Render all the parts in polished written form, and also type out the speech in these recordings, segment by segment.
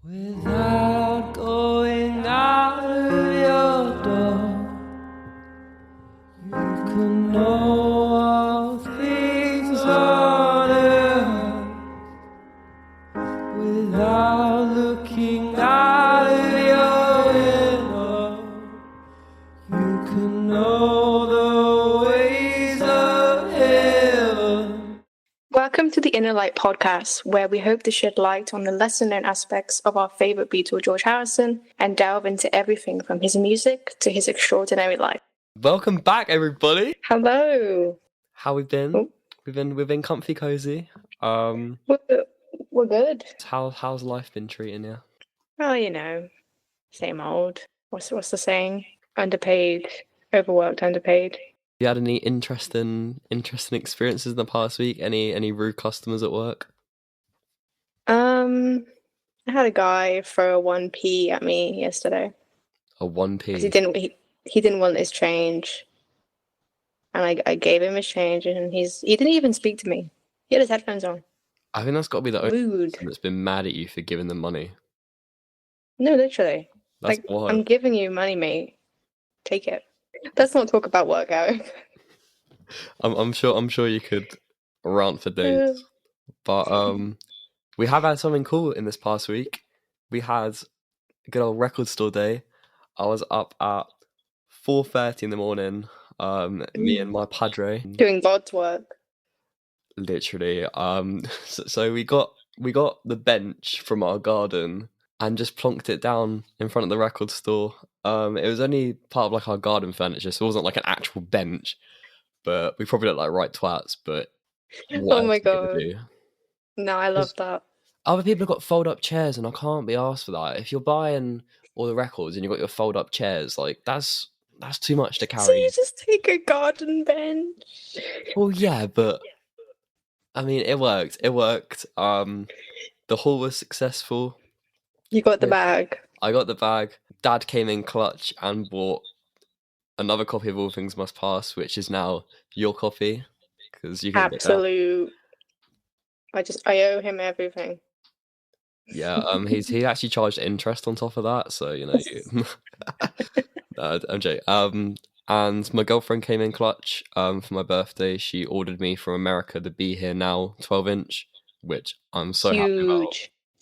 Without going out of your door, you can know all things on earth. Without looking out of your window, you can know the ways of heaven. Welcome to the Inner Light podcast, where we hope to shed light on the lesser-known aspects of our favourite Beatle George Harrison and delve into everything from his music to his extraordinary life. Welcome back, everybody. Hello. How we been? Oh. We've been comfy cozy. We're good. How's life been treating you? Well, you know, same old. What's the saying? Underpaid, overworked, underpaid. You had any interesting experiences in the past week? Any rude customers at work? I had a guy throw a 1p at me yesterday. A 1p? Because he didn't want his change. And I gave him his change, and he didn't even speak to me. He had his headphones on. I think that's got to be the only Rude. person that's been mad at you for giving them money. No, literally. That's wild. I'm giving you money, mate. Take it. Let's not talk about work, Eric. I'm sure you could rant for days. But we have had something cool in this past week. We had a good old record store day. I was up at 4:30 in the morning. Me and my padre Doing God's work. Literally. So we got the bench from our garden and just plonked it down in front of the record store. It was only part of like our garden furniture, so it wasn't like an actual bench. But we probably look like right twats. But Oh my god! No, I love that. Other people have got fold-up chairs, and I can't be asked for that. If you're buying all the records and you've got your fold-up chairs, like that's too much to carry. So you just take a garden bench? Well, yeah, but I mean, it worked. It worked. The haul was successful. You got the bag. I got the bag. Dad came in clutch and bought another copy of All Things Must Pass, which is now your copy because you can absolute. I owe him everything. Yeah, he actually charged interest on top of that, so you know. No, I'm joking. And my girlfriend came in clutch. For my birthday, she ordered me from America the Be Here Now 12-inch, which I'm so happy about.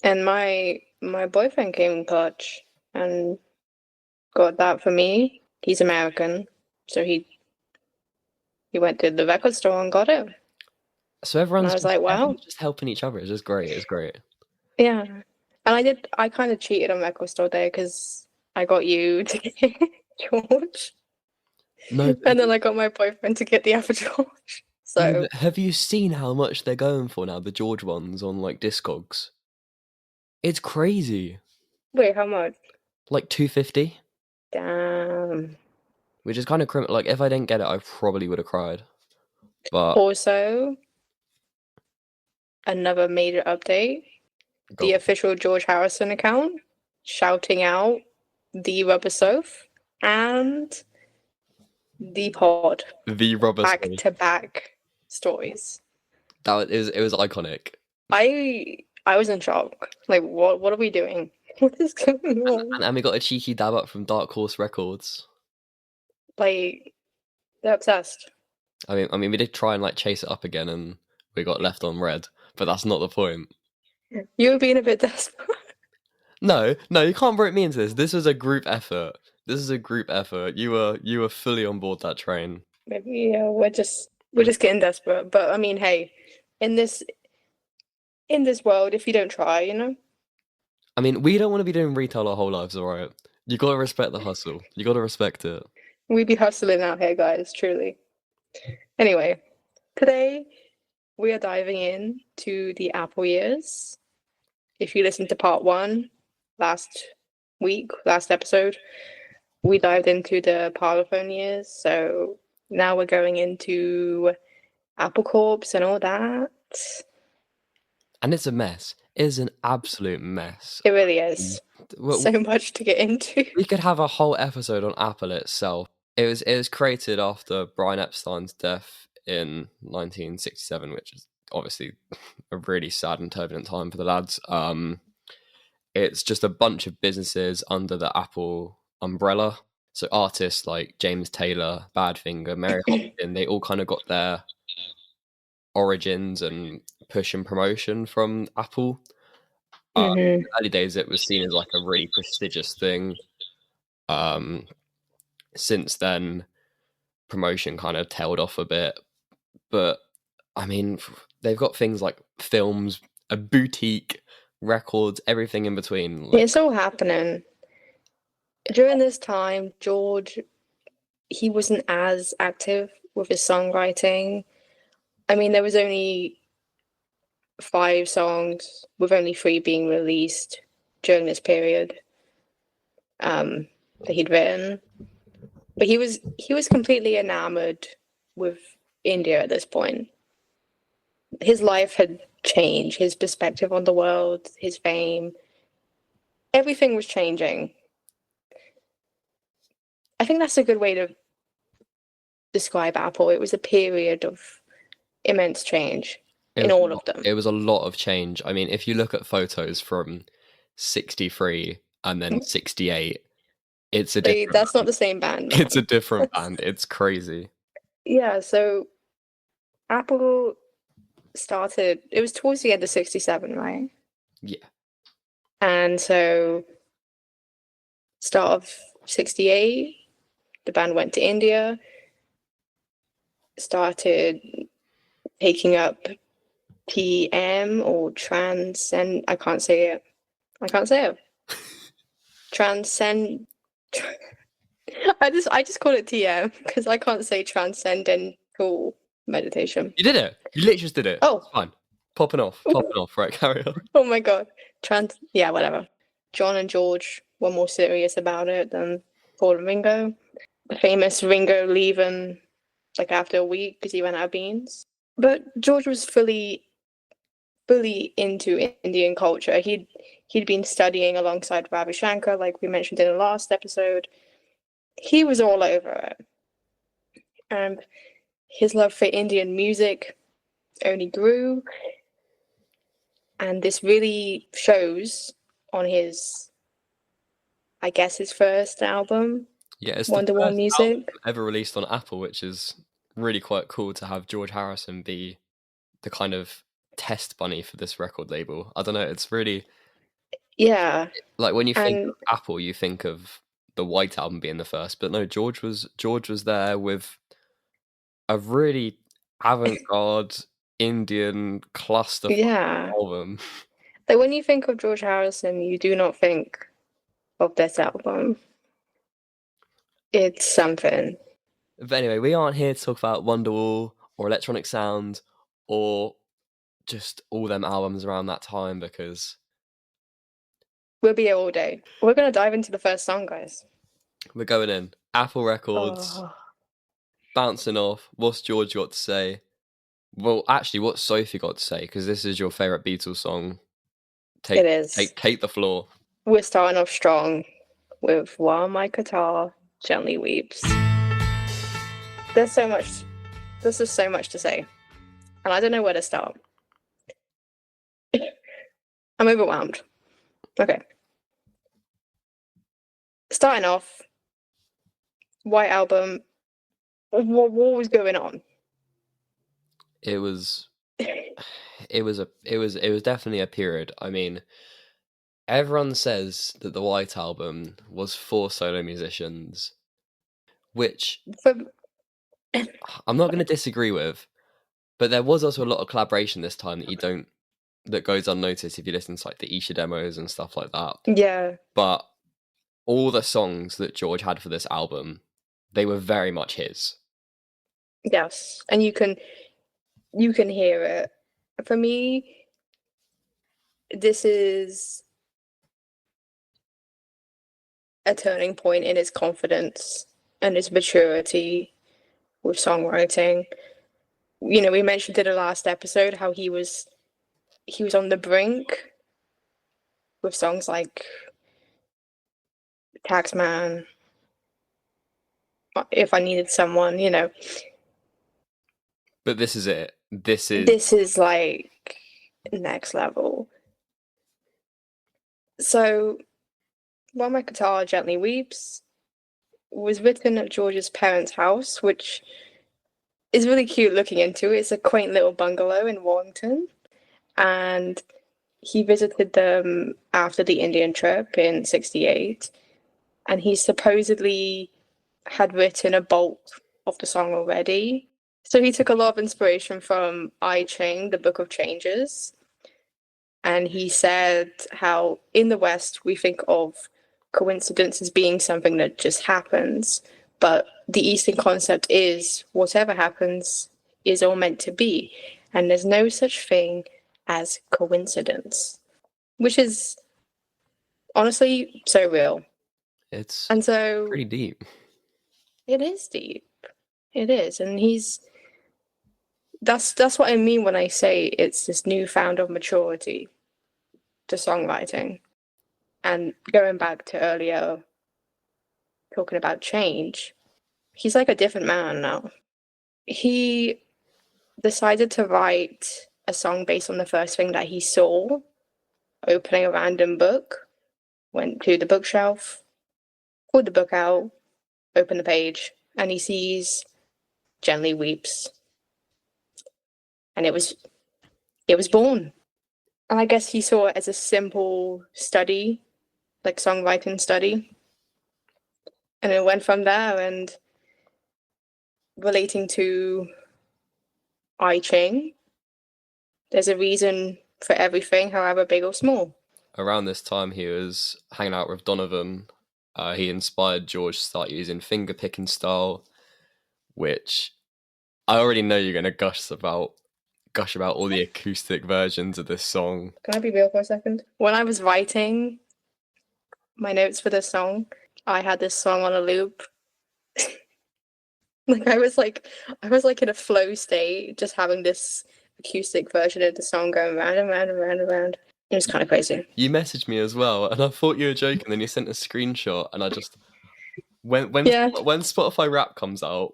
And my boyfriend came in clutch and got that for me. He's American, so he went to the record store and got it. So everyone's just helping each other. It's just great. It's great. Yeah, and I kind of cheated on record store day because I got you to get George. No, and then I got my boyfriend to get the other George. So have you seen how much they're going for now? The George ones on like Discogs. It's crazy. Wait, how much? Like $250. Damn. Which is kind of criminal. Like if I didn't get it, I probably would have cried. But also, another major update. The official George Harrison account shouting out the Rubber Soph and the pod. The Rubber back-to-back stories. It was iconic. I was in shock. Like, what are we doing? What is going on? And we got a cheeky dab up from Dark Horse Records. Like, they're obsessed. I mean, we did try and like chase it up again, and we got left on red. But that's not the point. You were being a bit desperate. No, you can't bring me into this. This was a group effort. You were fully on board that train. Maybe we're just getting desperate. But I mean, hey, in this world, if you don't try, you know. I mean, we don't want to be doing retail our whole lives, all right? You got to respect the hustle. You got to respect it. We be hustling out here, guys. Truly. Anyway, today we are diving in to the Apple years. If you listened to part 1 last episode, we dived into the Parlophone years. So now we're going into Apple Corps and all that. And it's a mess. It is an absolute mess. It really is. So much to get into. We could have a whole episode on Apple itself. It was created after Brian Epstein's death in 1967, which is obviously a really sad and turbulent time for the lads. it's just a bunch of businesses under the Apple umbrella. So artists like James Taylor, Badfinger, Mary Hopkins, they all kind of got their origins and push and promotion from Apple. In the early days, it was seen as like a really prestigious thing. Since then, promotion kind of tailed off a bit. But I mean, they've got things like films, a boutique, records, everything in between. Like, It's all happening. During this time, George, he wasn't as active with his songwriting. I mean, there was only 5 songs, with only 3 being released during this period that he'd written. But he was completely enamored with India at this point. His life had changed, his perspective on the world, his fame, everything was changing. I think that's a good way to describe Apple. It was a period of immense change in all of them. It was a lot of change. I mean, if you look at photos from 63 and then 68, it's a different That's band. not the same band. Man. It's a different band. It's crazy. Yeah, so Apple started, it was towards the end of 67, right? Yeah. And so start of 68, the band went to India, started taking up TM or transcend. I can't say it. Transcend. I just call it TM because I can't say transcendental meditation. You did it. You literally just did it. Oh, it's fine. Popping off. Right, carry on. Oh my god. Yeah, whatever. John and George were more serious about it than Paul and Ringo. The famous Ringo leaving like after a week because he ran out of beans. But George was fully into Indian culture. He'd been studying alongside Ravi Shankar, like we mentioned in the last episode. He was all over it. And his love for Indian music only grew. And this really shows on his, I guess, his first album. Yeah, it's Wonderwall the first Music album ever released on Apple, which is really quite cool to have George Harrison be the kind of test bunny for this record label. I don't know, it's really like when you think of Apple, you think of the White Album being the first, but no, George was there with a really avant-garde Indian cluster album. Like when you think of George Harrison, you do not think of this album. It's something. But anyway, we aren't here to talk about Wonderwall or Electronic Sound or just all them albums around that time because we'll be here all day. We're going to dive into the first song, guys. We're going in. Apple Records, bouncing off. What's George got to say? Well, actually, what's Sophie got to say? Because this is your favourite Beatles song. It is. Take the floor. We're starting off strong with While My Guitar Gently Weeps. There's so much to say. And I don't know where to start. I'm overwhelmed. Okay. Starting off, White Album. What was going on? It was definitely a period. I mean, everyone says that the White Album was for solo musicians, which I'm not going to disagree with, but there was also a lot of collaboration this time that goes unnoticed if you listen to like the Isha demos and stuff like that. Yeah. But all the songs that George had for this album, they were very much his. Yes, and you can hear it. For me, this is a turning point in his confidence and his maturity with songwriting. You know, we mentioned in the last episode how he was on the brink with songs like Taxman, If I Needed Someone, you know. But this is it. This is like next level. So, While My Guitar Gently Weeps was written at George's parents' house, which is really cute looking into. It's a quaint little bungalow in Warrington, and he visited them after the Indian trip in '68, and he supposedly had written a bulk of the song already. So he took a lot of inspiration from I Ching, the Book of Changes, and he said how in the West we think of coincidence as being something that just happens, but the Eastern concept is whatever happens is all meant to be, and there's no such thing as coincidence, which is honestly so real. It's And so pretty deep. it is deep. It is, and that's what I mean when I say it's this newfound of maturity to songwriting. And going back to earlier talking about change, he's like a different man now. He decided to write a song based on the first thing that he saw, opening a random book, went to the bookshelf, pulled the book out, opened the page, and he sees Gently Weeps. And it was born. And I guess he saw it as a simple study, like songwriting study. And it went from there, and relating to I Ching, there's a reason for everything, however big or small. Around this time, he was hanging out with Donovan. He inspired George to start using finger picking style, which I already know you're going to gush about all the acoustic versions of this song. Can I be real for a second? When I was writing my notes for this song, I had this song on a loop. I was like in a flow state, just having this acoustic version of the song going round and round and round and round. It was kind of crazy. You messaged me as well, and I thought you were joking. Then you sent a screenshot, and I just Yeah. when Spotify Rap comes out,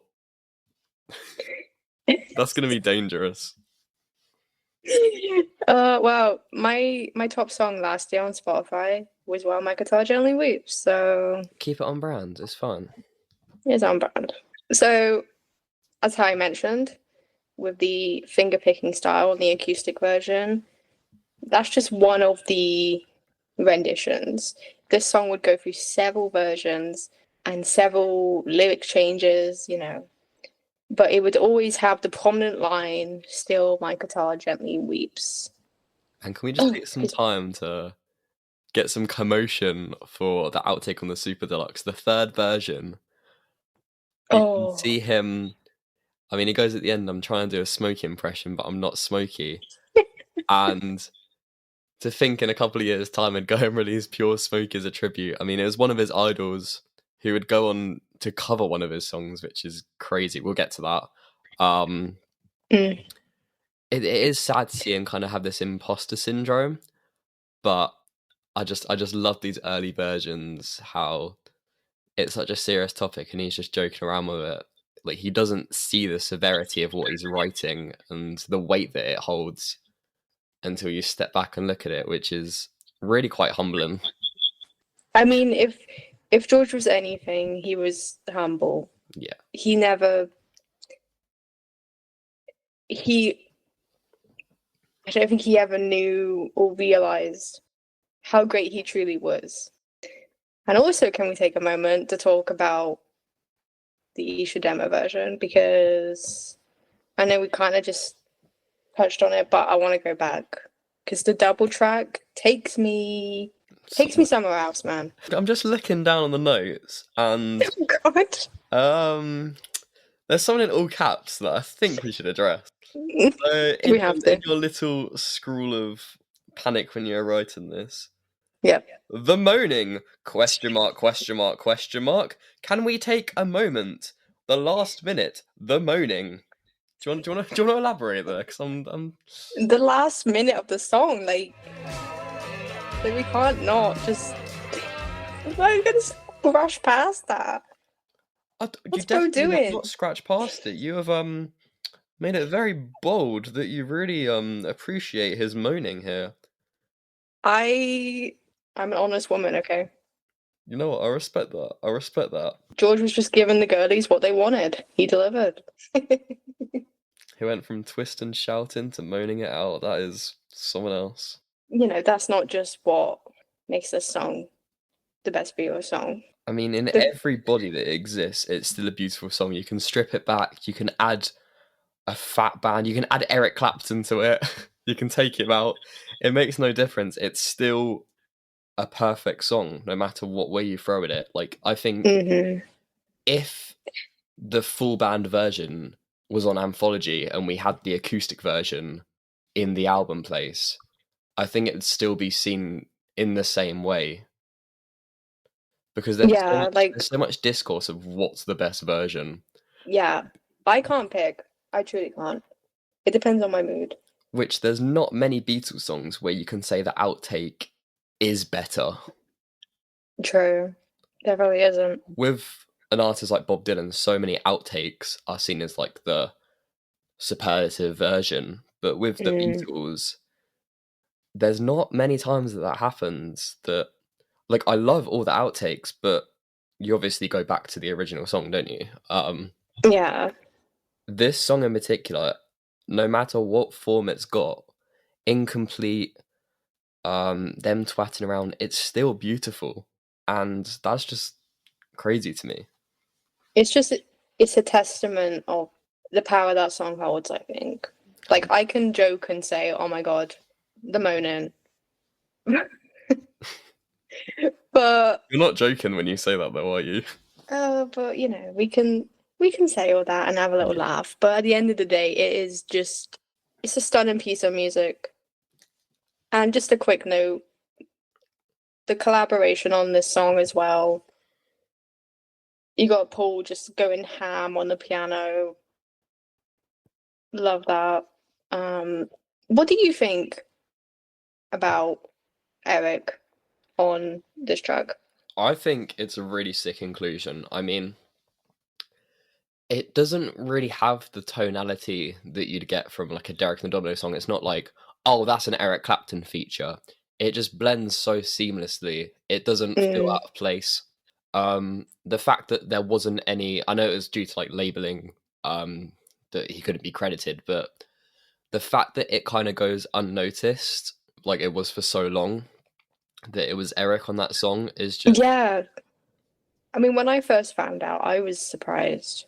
that's going to be dangerous. Well, my top song last year on Spotify was While My Guitar Gently Weeps, so Keep it on brand. It's fun. it's on brand. So, as I mentioned, with the finger picking style and the acoustic version, that's just one of the renditions. This song would go through several versions and several lyric changes, but it would always have the prominent line, "Still my guitar gently weeps." And can we just take some time to get some commotion for the outtake on the Super Deluxe, the third version? You can see him. I mean, he goes at the end. I'm trying to do a Smokey impression, but I'm not Smokey. And to think in a couple of years' time and go and release Pure Smoke as a tribute. I mean, it was one of his idols who would go on to cover one of his songs, which is crazy. We'll get to that. It is sad to see him kind of have this imposter syndrome, but I just love these early versions, how it's such a serious topic and he's just joking around with it. Like, he doesn't see the severity of what he's writing and the weight that it holds until you step back and look at it, which is really quite humbling. I mean, if George was anything, he was humble. Yeah. He never I don't think he ever knew or realized how great he truly was. And also, can we take a moment to talk about the Isha demo version? Because I know we kind of just touched on it, but I want to go back because the double track takes me somewhere else, man. I'm just looking down on the notes, and God. There's something in all caps that I think we should address. So We have to. in your little scrawl of panic when you're writing this. Yeah. The moaning, question mark, question mark, question mark. Can we take a moment? The last minute, the moaning. Do you want to elaborate there? Because I'm the last minute of the song, like we can't not just like just brush past that. You definitely have not scratched past it. You have made it very bold that you really appreciate his moaning here. I I'm an honest woman, okay? You know what? I respect that. I respect that. George was just giving the girlies what they wanted. He delivered. He went from twist and shouting to moaning it out. That is someone else. That's not just what makes this song the best Beatles song. I mean, in The, every body that exists, it's still a beautiful song. You can strip it back. You can add a fat band. You can add Eric Clapton to it. You can take him out. It makes no difference. It's still a perfect song, no matter what way you throw at it. Like, I think Mhm. if the full band version was on Anthology and we had the acoustic version in the album place, I think it'd still be seen in the same way. Because Yeah, there's so much discourse of what's the best version. yeah. I can't pick. I truly can't. It depends on my mood. Which there's not many Beatles songs where you can say the outtake is better. True. There really isn't. With an artist like Bob Dylan, so many outtakes are seen as like the superlative version. But with the Mm, Beatles, there's not many times that happens. That, like, I love all the outtakes, but you obviously go back to the original song, don't you? yeah. This song in particular, no matter what form it's got, incomplete, them twatting around, it's still beautiful, and that's just crazy to me. It's a testament of the power that song holds, I think. Like I can joke and say, "Oh my God, the moaning," but You're not joking when you say that, though, are you? but we can say all that and have a little Yeah. laugh. But at the end of the day, it's a stunning piece of music. And just a quick note, the collaboration on this song as well. You got Paul just going ham on the piano. Love that. What do you think about Eric on this track? I think it's a really sick inclusion. I mean, it doesn't really have the tonality that you'd get from like a Derek and the Domino song. It's not like, oh, that's an Eric Clapton feature. It just blends so seamlessly. It doesn't feel Mm, out of place. The fact that there wasn't any, I know it was due to like labeling, that he couldn't be credited, but the fact that it kind of goes unnoticed, like it was for so long, that it was Eric on that song is just, yeah, I mean, when I first found out, I was surprised.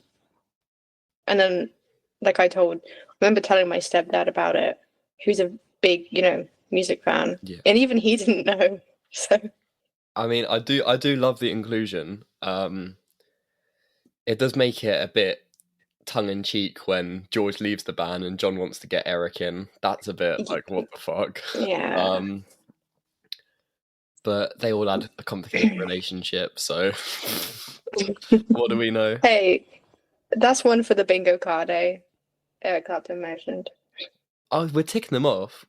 And then, like I remember telling my stepdad about it, who's a big, music fan, yeah. and even he didn't know. So, I mean, I do love the inclusion. It does make it a bit tongue in cheek when George leaves the band and John wants to get Eric in. That's a bit like, what the fuck. yeah. But they all had a complicated relationship, so what do we know? Hey, that's one for the bingo card, eh? Eric Clapton mentioned. Oh, we're ticking them off.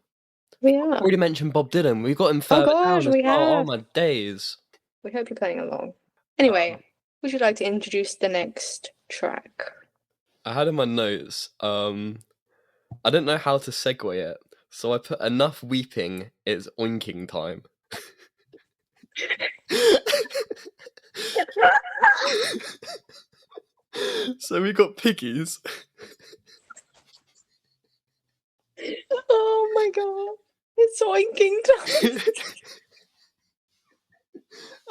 We are. Already mentioned Bob Dylan. We got him Oh further gosh, down as we well. Oh have. my days. We hope you're playing along. Um, Anyway, would you like to introduce the next track? I had in my notes. I didn't know how to segue it, so I put enough weeping. It's oinking time. So we got piggies. Oh my god. It's oinking time.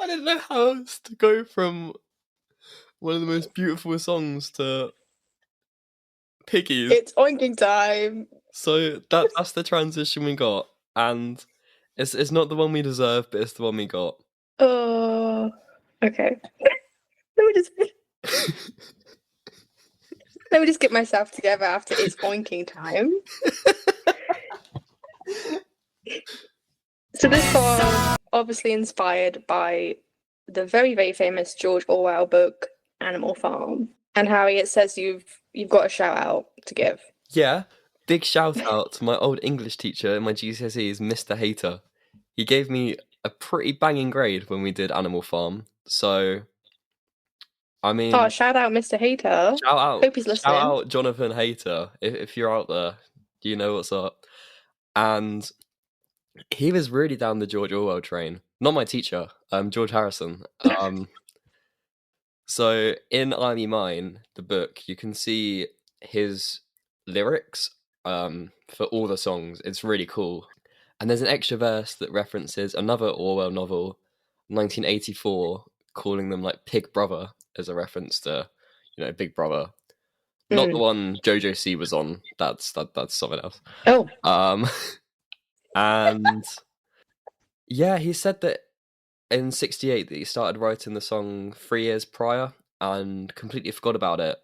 I didn't know how else to go from one of the most beautiful songs to piggies. It's oinking time. So that's the transition we got, and it's not the one we deserve, but it's the one we got. Oh, okay. Let me just let me just get myself together after it's oinking time. So this song obviously inspired by the very, very famous George Orwell book Animal Farm. And Harry, it says you've got a shout out to give. Yeah, big shout out to my old English teacher in my GCSEs, Mr. Hater. He gave me a pretty banging grade when we did Animal Farm. So, I Oh, mean, shout out Mr. Hater. Hope he's shout listening. out, Jonathan Hater. If you're out there, you know what's up. And he was really down the George Orwell train. Not my teacher, George Harrison. So in I Me Mine, the book, you can see his lyrics for all the songs. It's really cool. And there's an extra verse that references another Orwell novel, 1984, calling them like Pig Brother as a reference to, Big Brother. Not the one Jojo C was on. That's something else. Oh, And yeah, he said that in '68 that he started writing the song 3 years prior and completely forgot about it.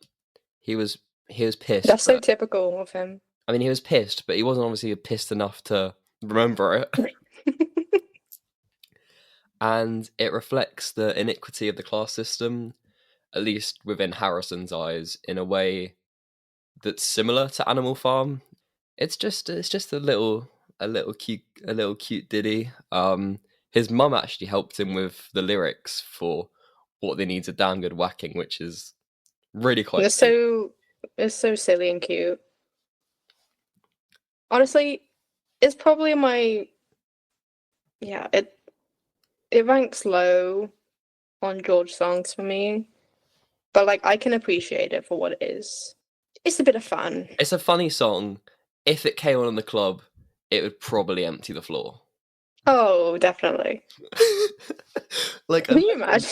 He was pissed. that's so typical of him. I mean, he was pissed, but he wasn't obviously pissed enough to remember it. And it reflects the iniquity of the class system, at least within Harrison's eyes, in a way that's similar to Animal Farm. It's just a little cute ditty. His mum actually helped him with the lyrics for What They Need's a Damn Good Whacking, which is really quite It's so silly and cute. Honestly, it's probably it ranks low on George songs for me. But like I can appreciate it for what it is. It's a bit of fun. It's a funny song. If it came on in the club, it would probably empty the floor. Oh, definitely. Like, can you imagine?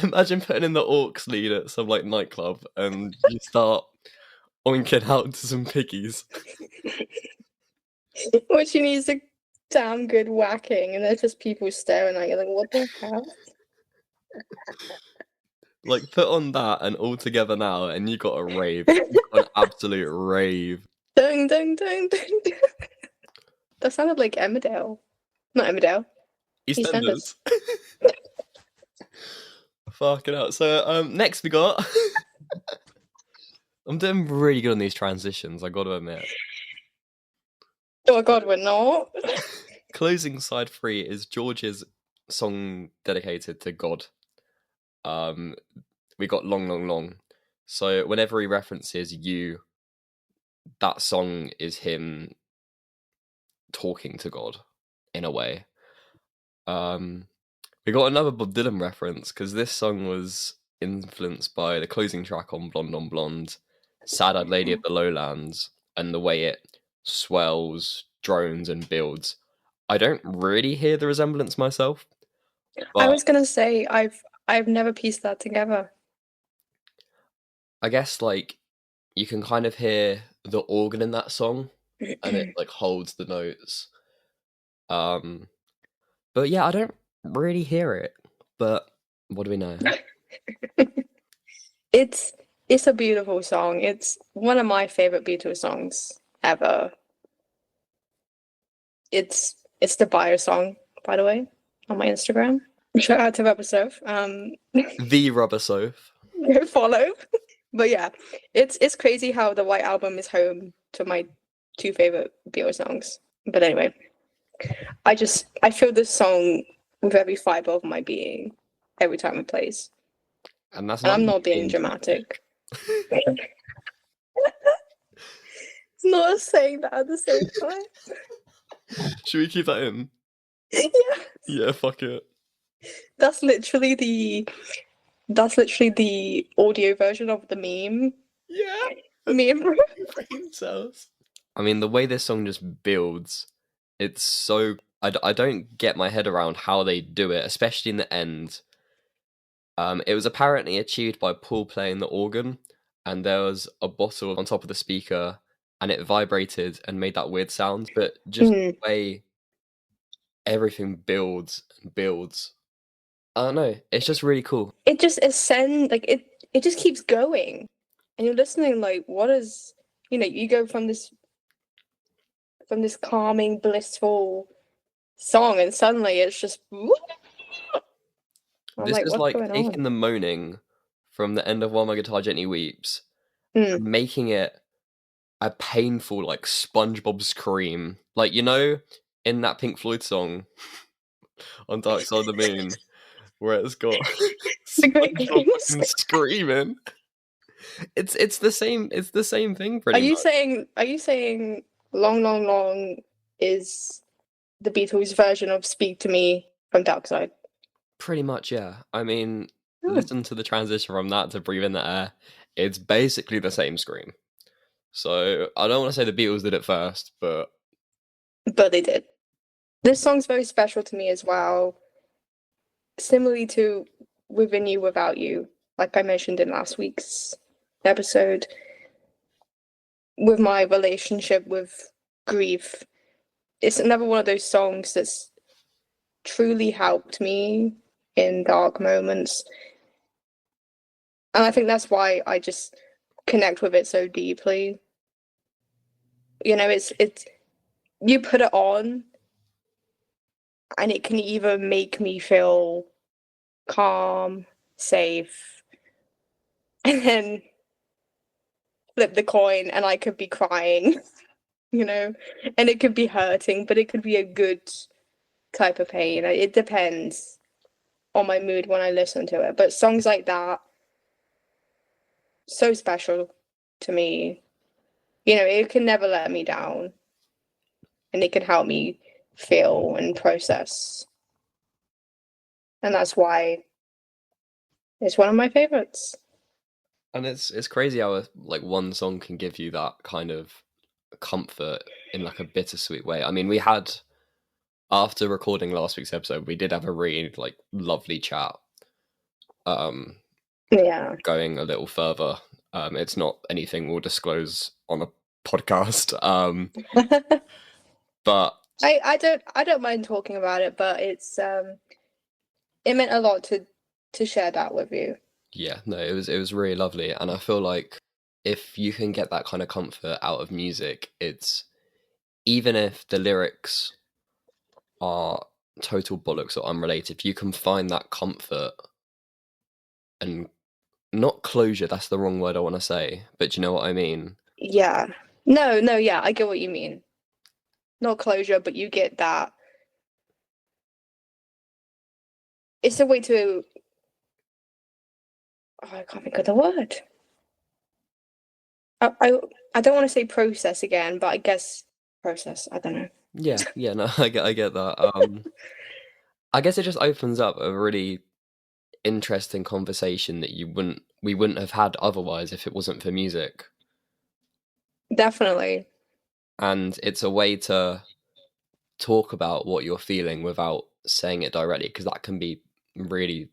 Imagine putting in the aux lead at some like nightclub and you start oinking out to some piggies. What she needs a damn good whacking, and there's just people staring at you like, what the hell? Like, put on that and All Together Now, and you got a rave. You got an absolute rave. Dun, dun, dun, dun, dun. That sounded like Emmerdale. Not Emmerdale. EastEnders. Fucking hell. So, next we got... I'm doing really good on these transitions, I gotta admit. Oh my god, we're not. Closing side 3 is George's song dedicated to God. We got Long, Long, Long. So whenever he references you, that song is him talking to God in a way. We got another Bob Dylan reference because this song was influenced by the closing track on Blonde, Sad-Eyed Lady of the Lowlands, and the way it swells, drones, and builds. I don't really hear the resemblance myself. I was gonna say I've never pieced that together. I guess like you can kind of hear the organ in that song, and it like holds the notes. But yeah, I don't really hear it. But what do we know? It's a beautiful song. It's one of my favorite Beatles songs ever. It's the bio song, by the way, on my Instagram. Shout out to Rubber Surf. The Rubber Surf. Go follow. But yeah, it's crazy how the White Album is home to my 2 favorite Beatles songs. But anyway, I feel this song with every fiber of my being every time it plays. And I'm not being dramatic. It's not saying that at the same time. Should we keep that in? Yeah. Yeah, fuck it. That's literally the audio version of the meme. Yeah. Meme. Brain cells. I mean, the way this song just builds, it's so... I don't get my head around how they do it, especially in the end. It was apparently achieved by Paul playing the organ, and there was a bottle on top of the speaker, and it vibrated and made that weird sound. But just the way everything builds and builds, I don't know. It's just really cool. It just ascends, like it just keeps going, and you're listening like, what is, you go from this calming, blissful song, and suddenly it's just. This is like taking the moaning from the end of While My Guitar Gently Weeps, and making it a painful, like SpongeBob scream. Like, in that Pink Floyd song on Dark Side of the Moon, where it's got SpongeBob screaming. It's the same. It's the same thing. Pretty much. Are you saying Long, Long, Long is the Beatles' version of Speak to Me from Dark Side. Pretty much, yeah. I mean, Hmm. listen to the transition from that to Breathe in the Air. It's basically the same scream. So I don't want to say the Beatles did it first, but But they did. This song's very special to me as well. Similarly to Within You, Without You, like I mentioned in last week's episode, with my relationship with grief, it's another one of those songs that's truly helped me in dark moments. And I think that's why I just connect with it so deeply. You know, it's you put it on and it can either make me feel calm, safe, and then flip the coin and I could be crying, you know, and it could be hurting, but it could be a good type of pain. It depends on my mood when I listen to it. But songs like that, so special to me. You know, it can never let me down and it can help me feel and process. And that's why it's one of my favorites. and it's crazy how like one song can give you that kind of comfort in like a bittersweet way. I mean, we had after recording last week's episode, we did have a really like lovely chat. Um, Yeah. going a little further, it's not anything we'll disclose on a podcast. But I don't mind talking about it, but it meant a lot to share that with you. yeah, no, it was really lovely, and I feel like if you can get that kind of comfort out of music, it's even if the lyrics are total bollocks or unrelated, if you can find that comfort and not closure, that's the wrong word I want to say, but do you know what I mean? Yeah. No, no, yeah, I get what you mean. Not closure, but you get that. It's a way to, oh, I can't think of the word. I I, I don't want to say process again, but I guess process. I don't know. Yeah, yeah, no, I get that. I guess it just opens up a really interesting conversation that we wouldn't have had otherwise if it wasn't for music. Definitely. And it's a way to talk about what you're feeling without saying it directly, because that can be really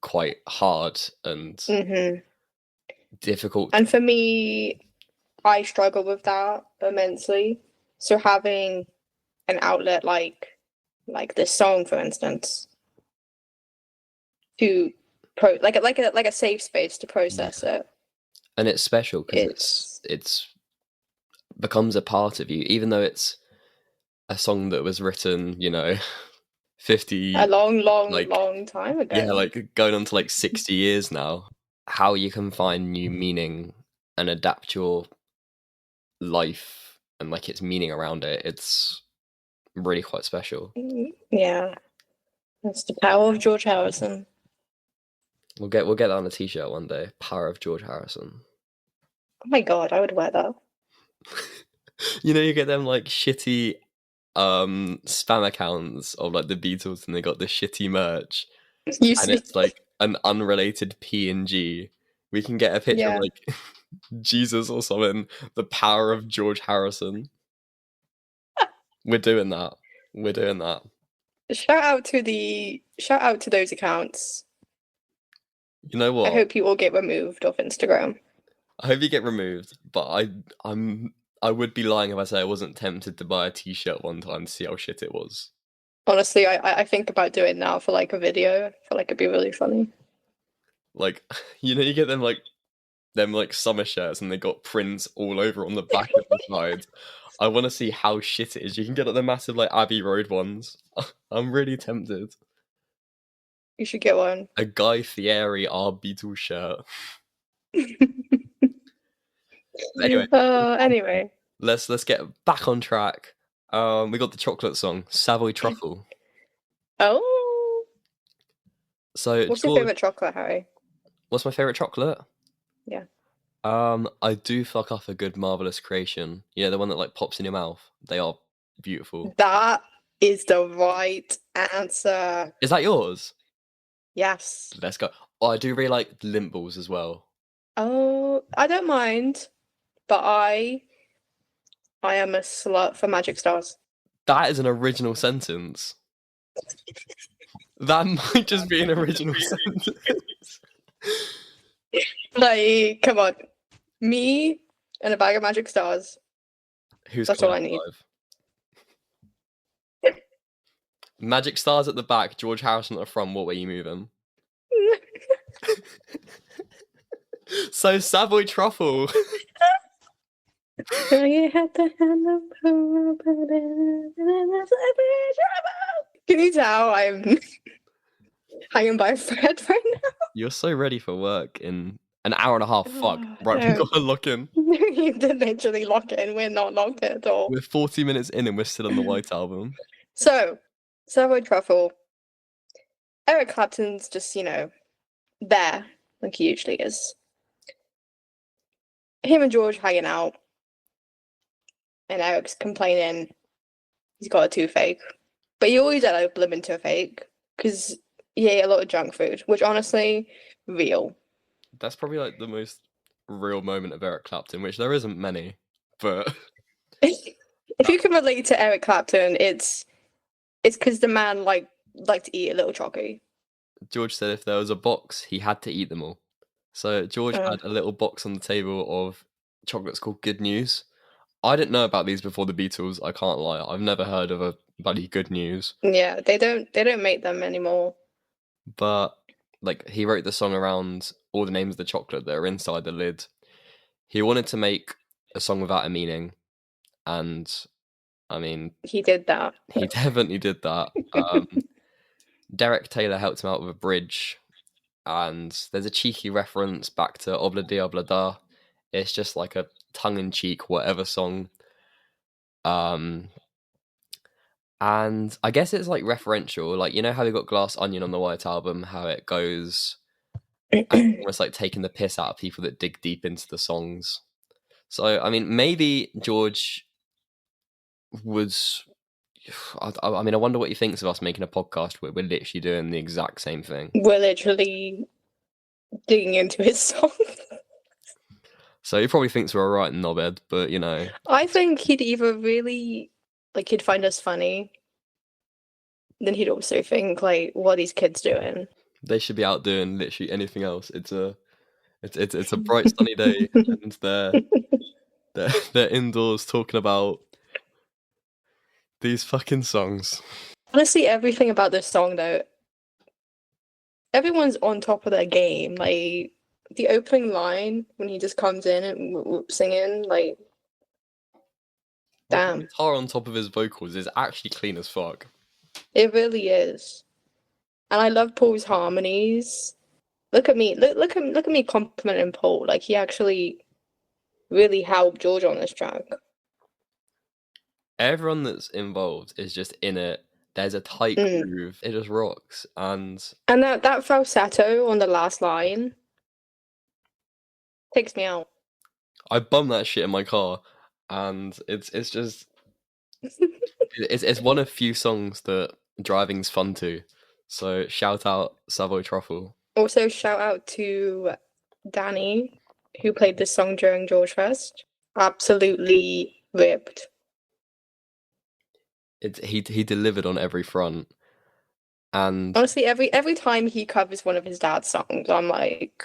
quite hard and Hmm. difficult. And for me, I struggle with that immensely. So having an outlet like this song, for instance, to like a safe space to Yeah. process it. And it's special because It's it's becomes a part of you, even though it's a song that was written, 50, a long, long, like, long time yeah, ago. like going on to like 60 years now. How you can find new meaning and adapt your life and like its meaning around it, it's really quite special. Yeah, that's the power of George Harrison. We'll get that on a t-shirt one day. Power of George Harrison. Oh my God, I would wear that. You get them like shitty spam accounts of like the Beatles and they got the shitty merch You and see? it's like an unrelated PNG. We can get a picture of Yeah. like Jesus or something. The power of George Harrison. We're doing that. We're doing that. Shout out to those accounts. You know I what? hope you all get removed off Instagram. I hope you get removed, but I would be lying if I say I wasn't tempted to buy a t-shirt one time to see how shit it was. Honestly, I think about doing now for like a video. I feel like it'd be really funny. Like, you get them like summer shirts and they got prints all over on the back of the side. I want to see how shit it is. You can get like the massive like Abbey Road ones. I'm really tempted. You should get one. A Guy Fieri R Beatles shirt. But anyway, Anyway. let's get back on track. We got the chocolate song, Savoy Truffle. Oh, So what's your George, favorite chocolate, Harry? what's my favorite chocolate? Yeah. I do fuck off a good marvelous creation. The one that like pops in your mouth. They are beautiful. That is the right answer. Is that yours? Yes. Let's go. Oh, I do really like lint balls as well. Oh, I don't mind, but I am a slut for Magic Stars. That is an original sentence. That might just be an original sentence. Like, come on. Me and a bag of Magic Stars. Who's That's coming all out I need. alive? Magic Stars at the back, George Harrison at the front. What way are you moving? So Savoy truffle. Can you tell I'm hanging by a thread right now? You're so ready for work in an hour and a half. Fuck. Right, we've got to lock in. You did literally lock in. We're not locked in at all. We're 40 minutes in and we're still on the White Album. So, Savoy Truffle. Eric Clapton's just, there, like he usually is. Him and George hanging out. And Eric's complaining he's got a toothache. But he always had a blooming toothache because he ate a lot of junk food, which honestly, real. That's probably like the most real moment of Eric Clapton, which there isn't many, but if you can relate to Eric Clapton, it's because the man liked to eat a little chocolate. George said if there was a box, he had to eat them all. So George had a little box on the table of chocolates called Good News. I didn't know about these before the Beatles. I can't lie. I've never heard of a bloody Good News. Yeah, they don't make them anymore. But like he wrote the song around all the names of the chocolate that are inside the lid. He wanted to make a song without a meaning, and I mean, he did that. He definitely did that. Derek Taylor helped him out with a bridge, and there's a cheeky reference back to Obla Di Obla Da. It's just like a tongue-in-cheek whatever song. And I guess it's like referential. Like, you know how we got Glass Onion on the White Album, how it goes almost like taking the piss out of people that dig deep into the songs. So, I mean, maybe George was... I mean, I wonder what he thinks of us making a podcast where we're literally doing the exact same thing. We're literally digging into his song. So he probably thinks we're a right knobhead, but I think he'd either really he'd find us funny, then he'd also think what are these kids doing? They should be out doing literally anything else. It's a bright sunny day, and they're indoors talking about these fucking songs. Honestly, everything about this song though, everyone's on top of their game. Like the opening line when he just comes in and singing, damn. The guitar on top of his vocals is actually clean as fuck. It really is. And I love Paul's harmonies. Look at me. Look at me complimenting Paul. Like he actually really helped George on this track. Everyone that's involved is just in it. There's a tight groove. It just rocks. And that falsetto on the last line takes me out. I bummed that shit in my car, and it's just it's one of few songs that driving's fun to. So shout out Savoy Truffle. Also shout out to Danny, who played this song during George Fest. Absolutely ripped. He delivered on every front. And honestly, every time he covers one of his dad's songs, I'm like,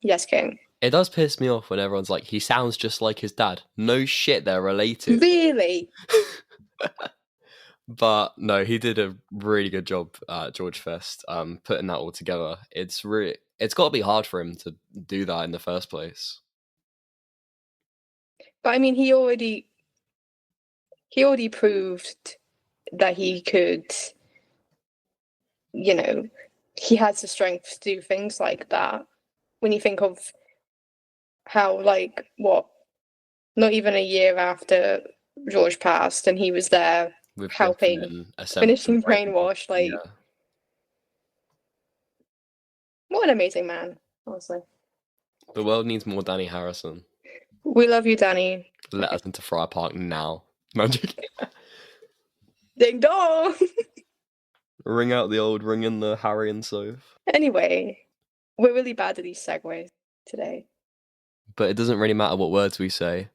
yes, king. It does piss me off when everyone's like, he sounds just like his dad. No shit, they're related. Really? But no, he did a really good job at George Fest, putting that all together. It's got to be hard for him to do that in the first place. But I mean, he already proved that he could, he has the strength to do things like that. When you think of how, not even a year after George passed, and he was there with helping, finishing Brainwash, what an amazing man, honestly. The world needs more Danny Harrison. We love you, Danny. Let us into Friar Park now. No, I'm joking. Ding dong! Ring out the old ring in the Harry and Soph. Anyway, we're really bad at these segues today. But it doesn't really matter what words we say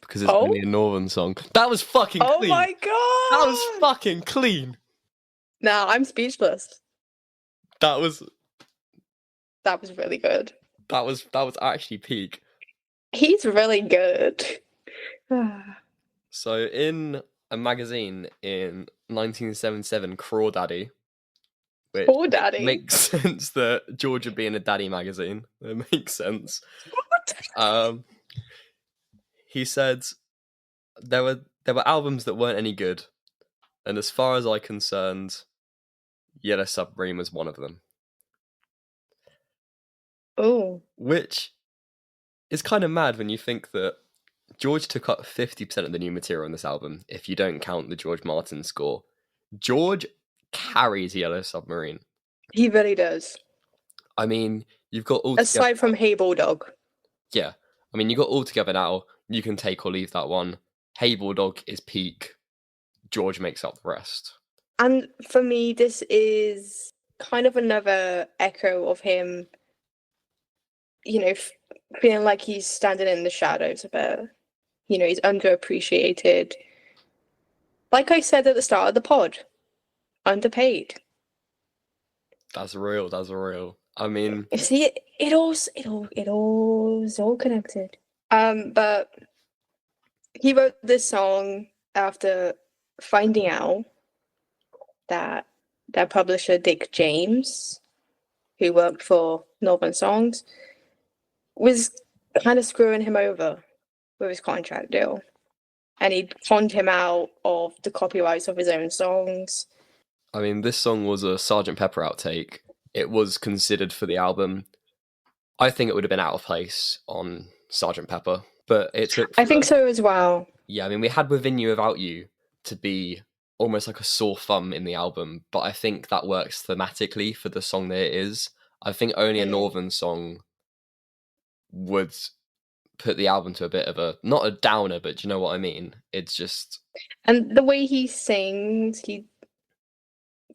because it's Oh? only a Northern song. That was fucking Oh clean. my god! That was fucking clean. Nah, I'm speechless. That was really good. that was actually peak. He's really good. So in a magazine in 1977, Crawdaddy, which Poor daddy. makes sense that Georgia being a daddy magazine. It makes sense. He said there were albums that weren't any good, and as far as I'm concerned, Yellow Submarine was one of them. Oh. Which is kind of mad when you think that George took up 50% of the new material on this album, if you don't count the George Martin score. George carries Yellow Submarine. He really does. I mean, you've got all aside from Hey Bulldog. Yeah. I mean, you got All Together Now. You can take or leave that one. Hey Bulldog is peak. George makes up the rest. And for me, this is kind of another echo of him, feeling like he's standing in the shadows a bit. He's underappreciated. Like I said at the start of the pod, underpaid. That's real. That's real. I mean, you see, it all is all connected. But he wrote this song after finding out that their publisher Dick James, who worked for Northern Songs, was kind of screwing him over with his contract deal. And he'd conned him out of the copyrights of his own songs. I mean, this song was a Sgt. Pepper outtake. It was considered for the album. I think it would have been out of place on Sgt. Pepper, but it took... I think so as well. Yeah, I mean, we had Within You Without You to be almost like a sore thumb in the album, but I think that works thematically for the song that it is. I think only a Northern song would put the album to a bit of a, not a downer, but do you know what I mean? It's just... And the way he sings,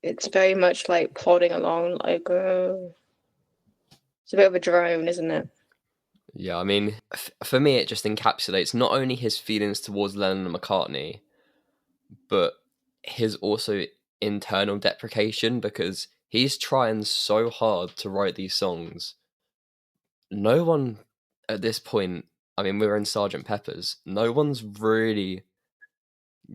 it's very much like plodding along, like, it's a bit of a drone, isn't it? Yeah, I mean, for me, it just encapsulates not only his feelings towards Lennon and McCartney, but his also internal deprecation, because he's trying so hard to write these songs. No one at this point, I mean, we were in Sgt. Pepper's, no one's really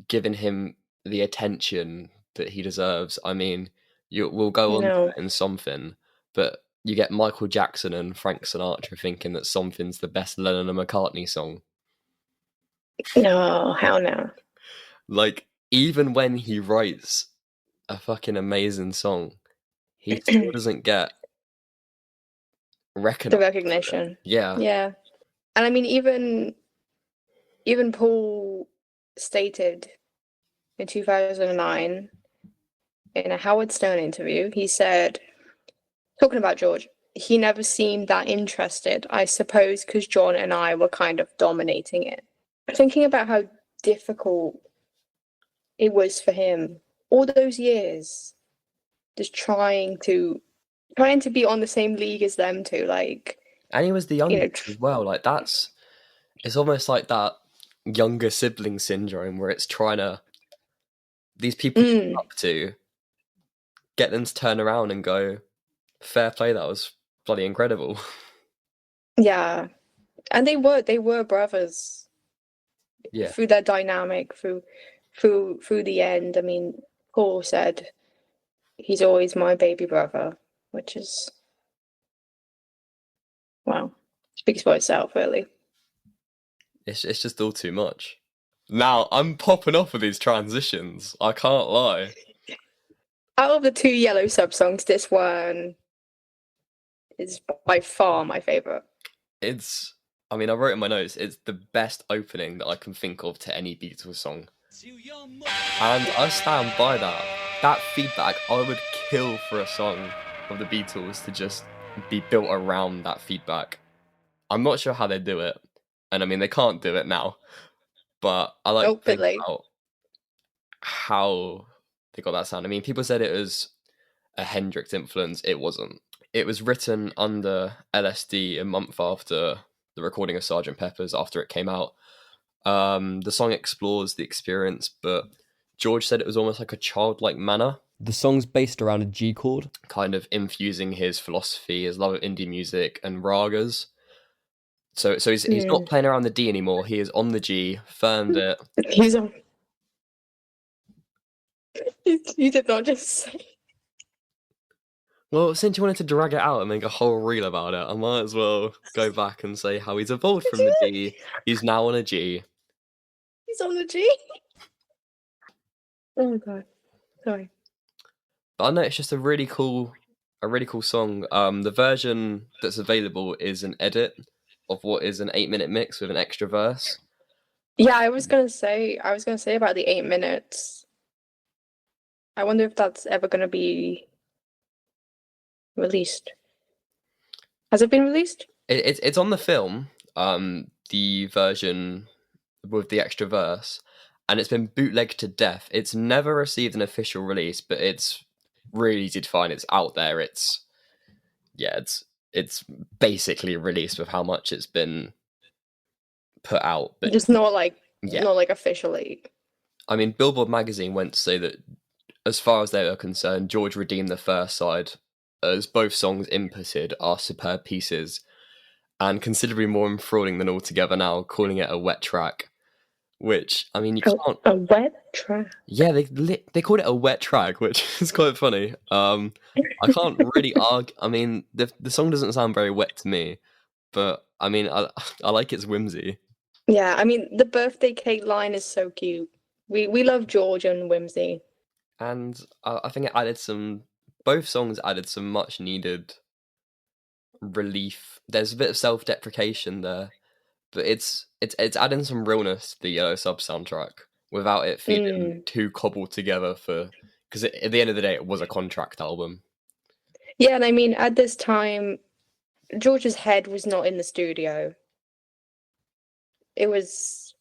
given him the attention that he deserves. I mean, we'll go on to it in Something, but you get Michael Jackson and Frank Sinatra thinking that Something's the best Lennon and McCartney song. No, hell no. Like, even when he writes a fucking amazing song, he still doesn't get the recognition. Yeah. Yeah. And I mean, even Paul stated in 2009 in a Howard Stern interview, he said, talking about George, he never seemed that interested, I suppose, because John and I were kind of dominating it. Thinking about how difficult it was for him all those years, just trying to be on the same league as them two, like. And he was the youngest as well. Like, it's almost like that younger sibling syndrome where it's trying to, these people up to, get them to turn around and go, fair play, that was bloody incredible. Yeah, and they were brothers. Yeah. Through their dynamic, through the end. I mean, Paul said he's always my baby brother, which is, wow, speaks for itself, really. It's just all too much. Now I'm popping off with these transitions. I can't lie. Out of the two Yellow Sub songs, this one is by far my favorite. I mean, I wrote in my notes, it's the best opening that I can think of to any Beatles song. And I stand by that. That feedback, I would kill for a song of the Beatles to just be built around that feedback. I'm not sure how they do it. And I mean, they can't do it now. But I like to think about how they got that sound. I mean, people said it was a Hendrix influence. It wasn't. It was written under LSD a month after the recording of Sergeant Pepper's, after it came out. The song explores the experience, but George said it was almost like a childlike manner. The song's based around a G chord, kind of infusing his philosophy, his love of indie music and ragas. So he's not playing around the D anymore. He is on the G, firmed it. He's on. You did not just say. Well, since you wanted to drag it out and make a whole reel about it, I might as well go back and say how he's evolved from the D. He's now on a G. He's on the G. Oh god, sorry. But I know it's just a really cool song. The version that's available is an edit of what is an 8-minute mix with an extra verse. Yeah, I was gonna say about the 8 minutes. I wonder if that's ever gonna be released. Has it been released? It's on the film, the version with the extra verse, and it's been bootlegged to death. It's never received an official release, but it's really easy to find. It's out there. It's basically released with how much it's been put out, but just not like officially. I mean, Billboard magazine went to say that, as far as they were concerned, George redeemed the first side, as both songs inputted are superb pieces, and considerably more enthralling than Altogether Now, calling it a wet track. Which, I mean, you can't... A wet track? Yeah, they called it a wet track, which is quite funny. I can't really argue... I mean, the song doesn't sound very wet to me, but, I mean, I like its whimsy. Yeah, I mean, the birthday cake line is so cute. We love George and whimsy. And I think it added both songs added some much needed relief. There's a bit of self-deprecation there, but it's adding some realness to the Yellow Sub soundtrack without it feeling too cobbled together, because at the end of the day it was a contract album. Yeah, and I mean, at this time George's head was not in the studio. He was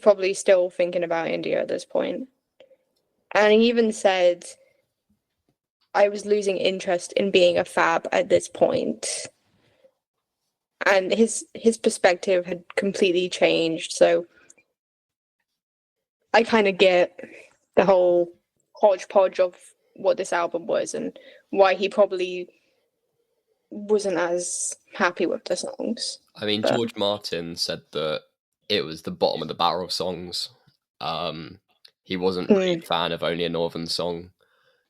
probably still thinking about India at this point. And he even said, I was losing interest in being a fab at this point. And his perspective had completely changed. So I kind of get the whole hodgepodge of what this album was and why he probably wasn't as happy with the songs. I mean, George Martin said that it was the bottom of the barrel of songs. He wasn't really a fan of Only a Northern Song.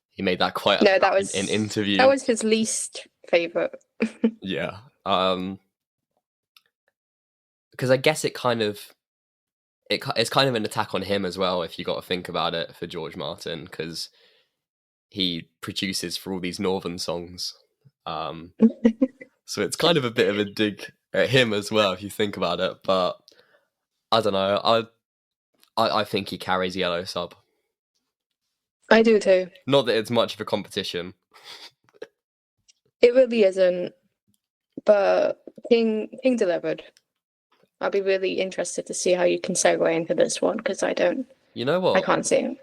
He made that quite in interview. That was his least favourite. Yeah. Because I guess it's kind of an attack on him as well, if you got to think about it, for George Martin, because he produces for all these Northern songs. So it's kind of a bit of a dig at him as well, if you think about it. But I don't know. I think he carries Yellow Sub. I do too. Not that it's much of a competition. It really isn't. But King delivered. I'll be really interested to see how you can segue into this one, because I don't. You know what? I can't see it.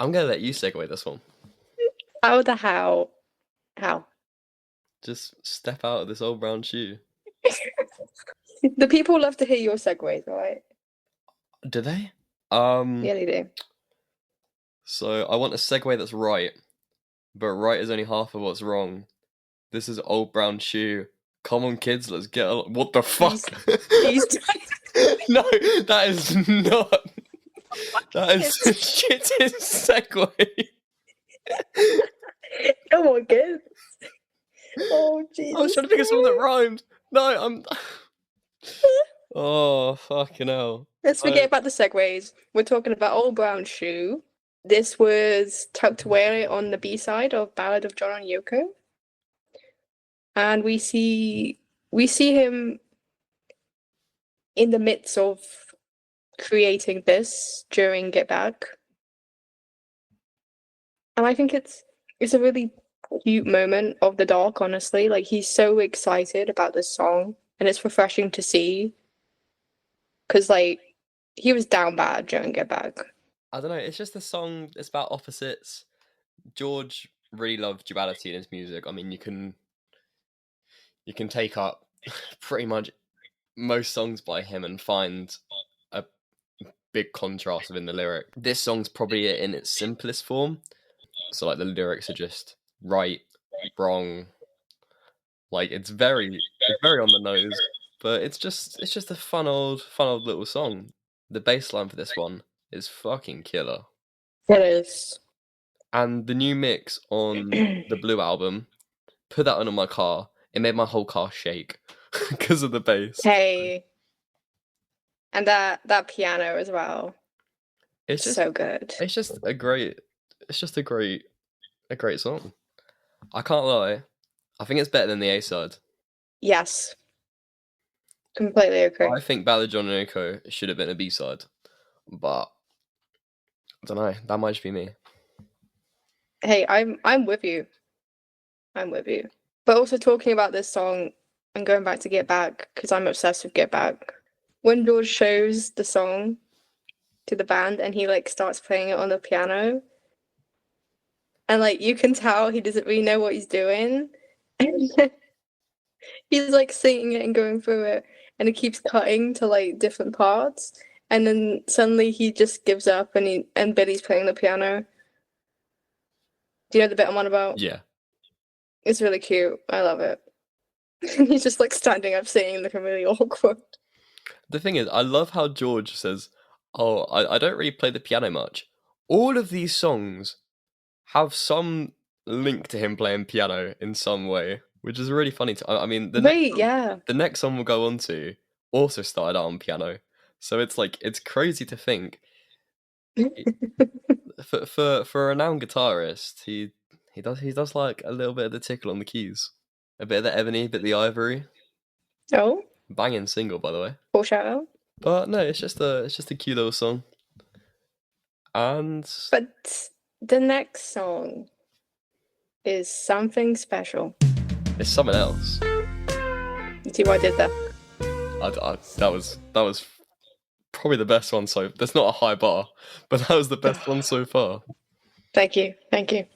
I'm going to let you segue this one. How? Just step out of this old brown shoe. The people love to hear your segues, right? Do they? Yeah, they do. So I want a segue that's right, but right is only half of what's wrong. This is old brown shoe. Come on, kids, let's get a... What the fuck? No, that is not... That is the shittest segue. Come on, kids. Oh, Jesus. I was trying to think of something that rhymed. No, I'm... Oh, fucking hell. Let's forget about the segues. We're talking about Old Brown Shoe. This was tucked away on the B-side of Ballad of John and Yoko. And we see him in the midst of creating this during Get Back. And I think it's a really cute moment of the doc, honestly. Like, he's so excited about this song, and it's refreshing to see. Because, like, he was down bad during Get Back. I don't know. It's just a song. It's about opposites. George really loved duality in his music. I mean, you can take up pretty much most songs by him and find a big contrast within the lyric. This song's probably in its simplest form. So like the lyrics are just right, wrong. Like it's very on the nose, but it's just a fun old little song. The bass line for this one is fucking killer. It is. And the new mix on the Blue album, put that on my car. It made my whole car shake because of the bass. Hey, and that piano as well. It's just So good. it's just a great song. I can't lie. I think it's better than the A side. Yes. Completely agree. I think Ballad John and Yoko should have been a B side, but I don't know. That might just be me. Hey, I'm with you. I'm with you. But also talking about this song and going back to Get Back, because I'm obsessed with Get Back. When George shows the song to the band and he like starts playing it on the piano, and like you can tell he doesn't really know what he's doing. He's like singing it and going through it, and it keeps cutting to like different parts, and then suddenly he just gives up and Billy's playing the piano. Do you know the bit I'm on about? Yeah. It's really cute. I love it. He's just like standing up singing, looking really awkward. The thing is, I love how George says, "Oh, I don't really play the piano much." All of these songs have some link to him playing piano in some way, which is really funny. I mean, Yeah. the next song we'll go on to also started out on piano, so it's like it's crazy to think. For a renowned guitarist, he does like a little bit of the tickle on the keys, a bit of the ebony, a bit of the ivory. Oh, Banging single, by the way. full shout out. But no, it's just a cute little song. And But the next song is something special. it's something else. You see what I did there? That was probably the best one. So that's not a high bar, but that was the best one so far. Thank you. Thank you.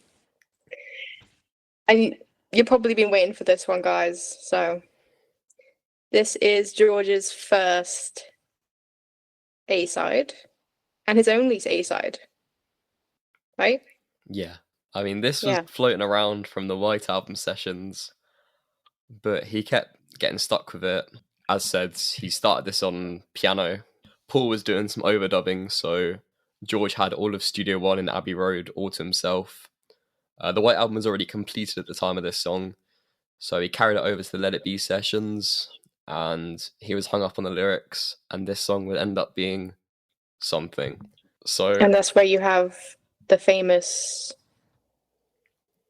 And you've probably been waiting for this one, guys. So this is George's first A-side and his only A-side. Right? Yeah. I mean, this was floating around from the White Album sessions, but he kept getting stuck with it. As said, he started this on piano. Paul was doing some overdubbing, so George had all of Studio One in Abbey Road all to himself. The White Album was already completed at the time of this song, so he carried it over to the Let It Be sessions, and he was hung up on the lyrics, and this song would end up being something. So, and that's where you have the famous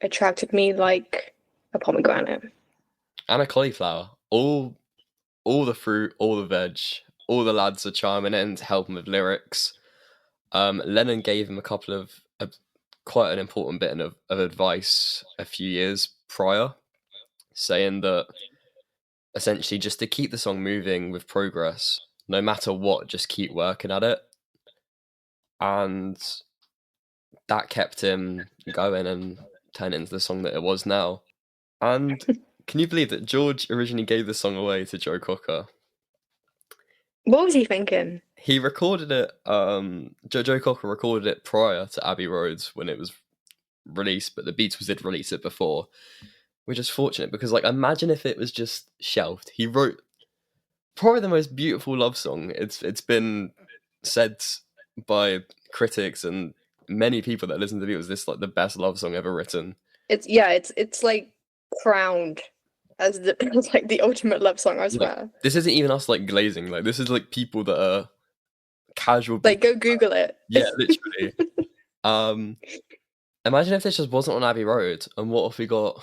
"Attracted Me Like a Pomegranate" and a cauliflower. All the fruit, all the veg, all the lads are chiming in to help him with lyrics. Lennon gave him a couple of quite an important bit of advice a few years prior, saying that essentially just to keep the song moving with progress, no matter what, just keep working at it. And that kept him going and turned it into the song that it was now. And can you believe that George originally gave the song away to Joe Cocker? What was he thinking? He recorded it, Joe Cocker recorded it prior to Abbey Road when it was released, but the Beatles did release it before, which is fortunate because, like, imagine if it was just shelved. He wrote probably the most beautiful love song. It's been said by critics and many people that listen to the Beatles, this like the best love song ever written. It's like crowned as like the ultimate love song, I swear. Like, this isn't even us like glazing. Like this is like people that are casual. Like go Google it. Yeah, literally. Imagine if this just wasn't on Abbey Road, and what if we got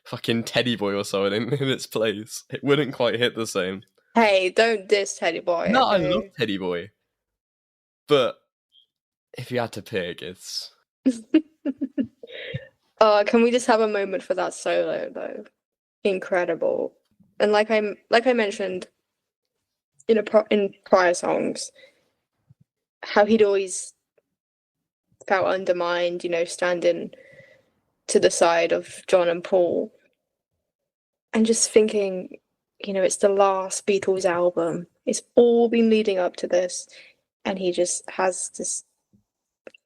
fucking Teddy Boy or something in its place? It wouldn't quite hit the same. Hey, don't diss Teddy Boy. No, okay? I love Teddy Boy, but if you had to pick, it's. Can we just have a moment for that solo though? Incredible. And like I mentioned, in prior songs, how he'd always felt undermined, standing to the side of John and Paul, and just thinking, it's the last Beatles album. It's all been leading up to this, and he just has this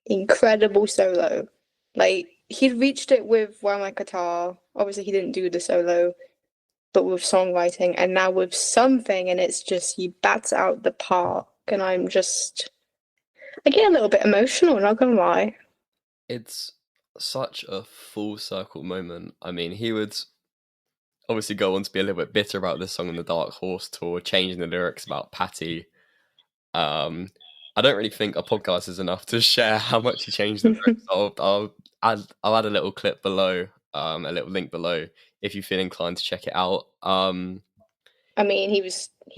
incredible solo. Like, he'd reached it with Where My Guitar. Obviously, he didn't do the solo, but with songwriting, and now with Something, and it's just he bats out the park, and I get a little bit emotional, not gonna lie. It's such a full circle moment. I mean, he would obviously go on to be a little bit bitter about this song on the Dark Horse tour, changing the lyrics about Patty. I don't really think a podcast is enough to share how much he changed the lyrics. I'll add a little clip below, a little link below, if you feel inclined to check it out. I mean, he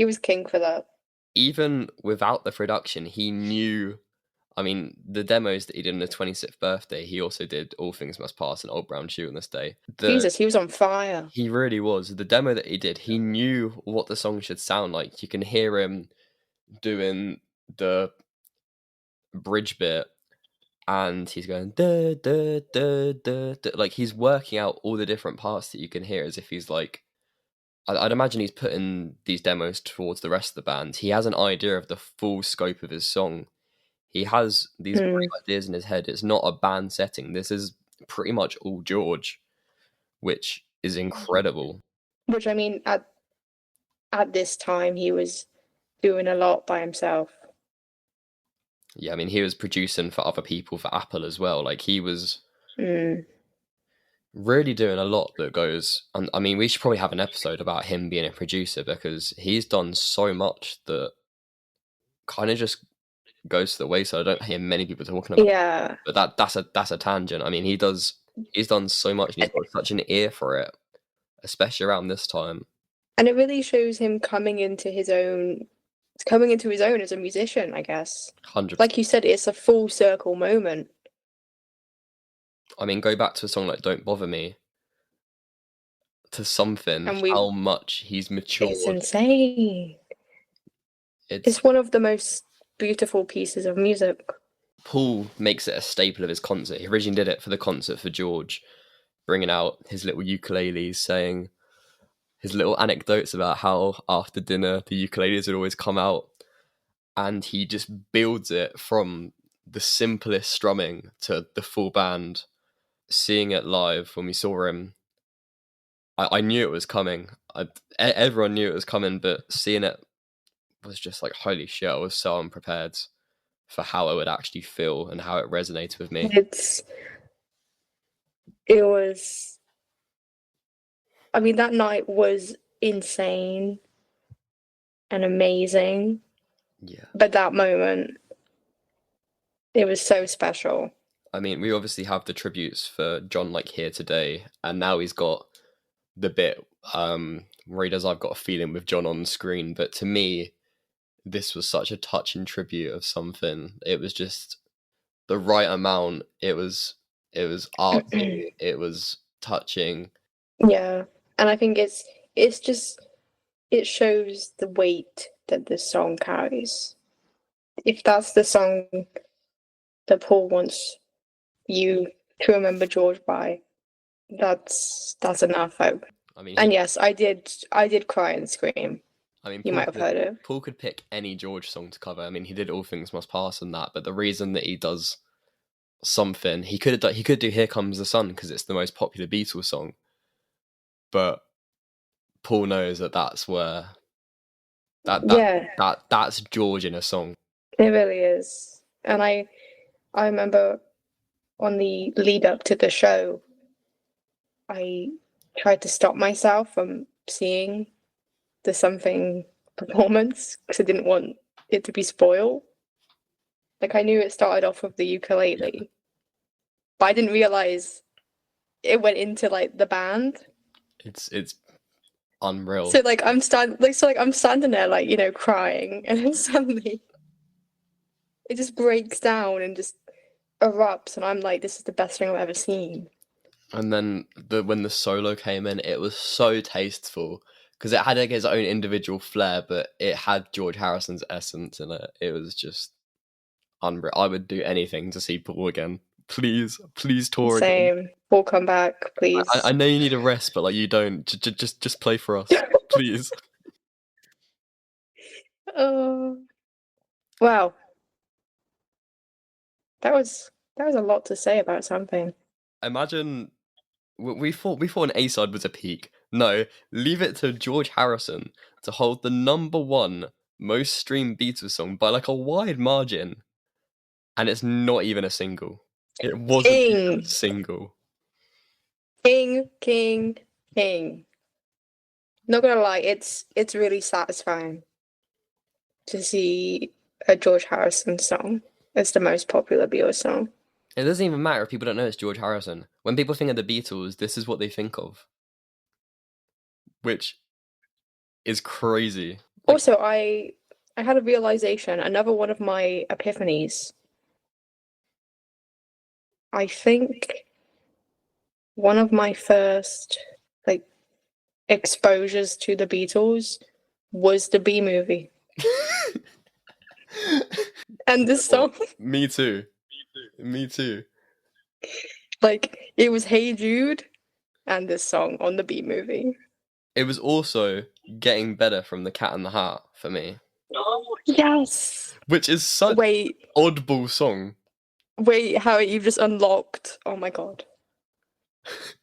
was king for that. Even without the production, he knew. I mean, the demos that he did on the 26th birthday, he also did All Things Must Pass and Old Brown Shoe on this day. Jesus, he was on fire. He really was. The demo that he did, he knew what the song should sound like. You can hear him doing the bridge bit, and he's going da da da da da. Like, he's working out all the different parts that you can hear, as if he's like, I'd imagine he's putting these demos towards the rest of the band. He has an idea of the full scope of his song. He has these great ideas in his head. It's not a band setting. This is pretty much all George, which is incredible. Which, I mean, at this time, he was doing a lot by himself. Yeah, I mean, he was producing for other people, for Apple as well. Like, he was really doing a lot that goes. And I mean, we should probably have an episode about him being a producer, because he's done so much that kind of just goes to the wayside. I don't hear many people talking about. Yeah, it, but that's a tangent. I mean, he's done so much, and he's got such an ear for it, especially around this time. and it really shows him coming into his own as a musician, I guess. 100%. Like you said, it's a full circle moment. I mean, go back to a song like "Don't Bother Me," to Something, And how much he's matured. It's insane. It's one of the most beautiful pieces of music. Paul makes it a staple of his concert. He originally did it for the concert for George, bringing out his little ukuleles, saying his little anecdotes about how after dinner the ukuleles would always come out, and he just builds it from the simplest strumming to the full band. Seeing it live, when we saw him, I knew it was coming. Everyone knew it was coming, but seeing it was just like, holy shit, I was so unprepared for how it would actually feel and how it resonated with me. I mean, that night was insane and amazing. Yeah. But that moment, it was so special. I mean, we obviously have the tributes for John, like Here Today, and now he's got the bit where he does I've Got a Feeling with John on the screen. But to me, this was such a touching tribute of Something. It was just the right amount. It was artsy. It was touching. Yeah, and I think it shows the weight that this song carries. If that's the song that Paul wants you to remember George by, that's enough. I mean, and yes, I did cry and scream. I mean, you might have heard it. Paul could pick any George song to cover. I mean, he did All Things Must Pass and that, but the reason that he does Something, he could do Here Comes the Sun because it's the most popular Beatles song. But Paul knows that that's where that's George in a song. It really is. And I remember on the lead up to the show, I tried to stop myself from seeing the Something performance because I didn't want it to be spoiled. Like, I knew it started off with the ukulele, but I didn't realize it went into like the band. It's unreal. So like I'm standing there like, crying, and then suddenly it just breaks down and just erupts, and I'm like, this is the best thing I've ever seen. And then when the solo came in, it was so tasteful because it had like its own individual flair, but it had George Harrison's essence in it. It was just unreal. I would do anything to see Paul again. Please, please tour again. Same. We'll come back, please. I know you need a rest, but like you don't. Just play for us, please. Oh, wow. That was a lot to say about something. Imagine we thought an A side was a peak. No, leave it to George Harrison to hold the #1 most streamed Beatles song by like a wide margin, and it's not even a single. It wasn't even a King, single. king, king, king. Not gonna lie, it's really satisfying to see a George Harrison song as the most popular Beatles song. It doesn't even matter if people don't know it's George Harrison. When people think of the Beatles, this is what they think of, which is crazy. Like, Also, I had a realization, another one of my epiphanies. I think one of my first like exposures to the Beatles was the B movie. And this song, me too. Me too. like it was Hey Jude and this song on the B movie. It was also Getting Better from The Cat in the Hat for me. Oh, yes. Which is such Wait, oddball song. how you've just unlocked. Oh my god.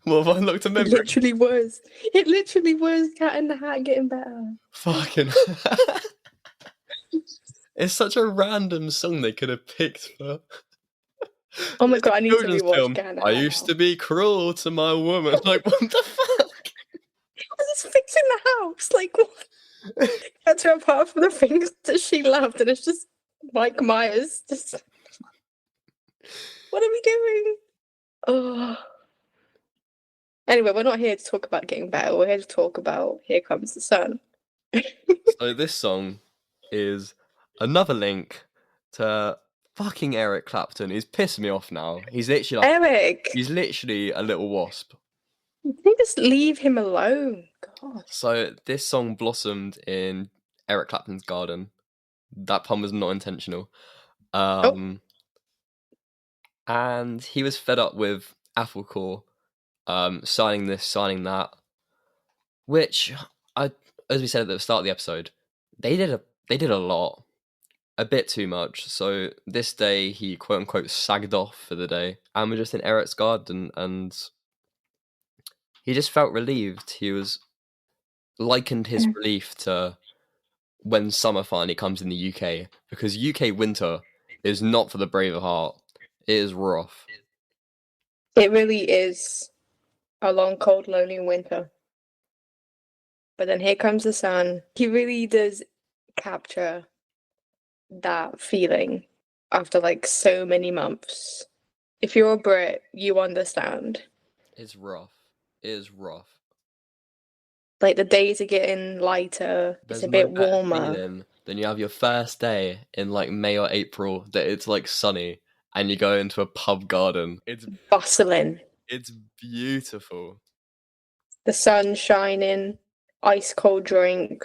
What have I unlocked a It memory? literally was. It literally was Cat in the Hat Getting Better. Fucking. It's such a random song they could have picked for. Oh my god, I need to Children's rewatch film. Cat in the I Hat used now. to be cruel to my woman. Like, what the fuck? I was just fixing the house. Like, what? That's her apart from the things that she loved, and it's just Mike Myers. Just, what are we doing? Oh. Anyway, we're not here to talk about getting better. We're here to talk about Here Comes the Sun. So this song is another link to fucking Eric Clapton. He's pissing me off now. He's literally like, Eric, he's literally a little wasp. you just leave him alone. God. So this song blossomed in Eric Clapton's garden. That pun was not intentional. And he was fed up with Applecore signing this, signing that, which as we said at the start of the episode, they did a lot, a bit too much. So this day he quote unquote sagged off for the day, and we're just in Eric's garden, and he just felt relieved. He was likened his relief to when summer finally comes in the UK, because UK winter is not for the brave of heart. It is rough. It really is a long, cold, lonely winter. But then here comes the sun. He really does capture that feeling after like so many months. If you're a Brit, you understand. It's rough. It is rough. Like the days are getting lighter, There's it's a no bit better warmer. feeling than you have your first day in like May or April that it's like sunny and you go into a pub garden. It's Bustling. It's beautiful. The sun shining, ice cold drink.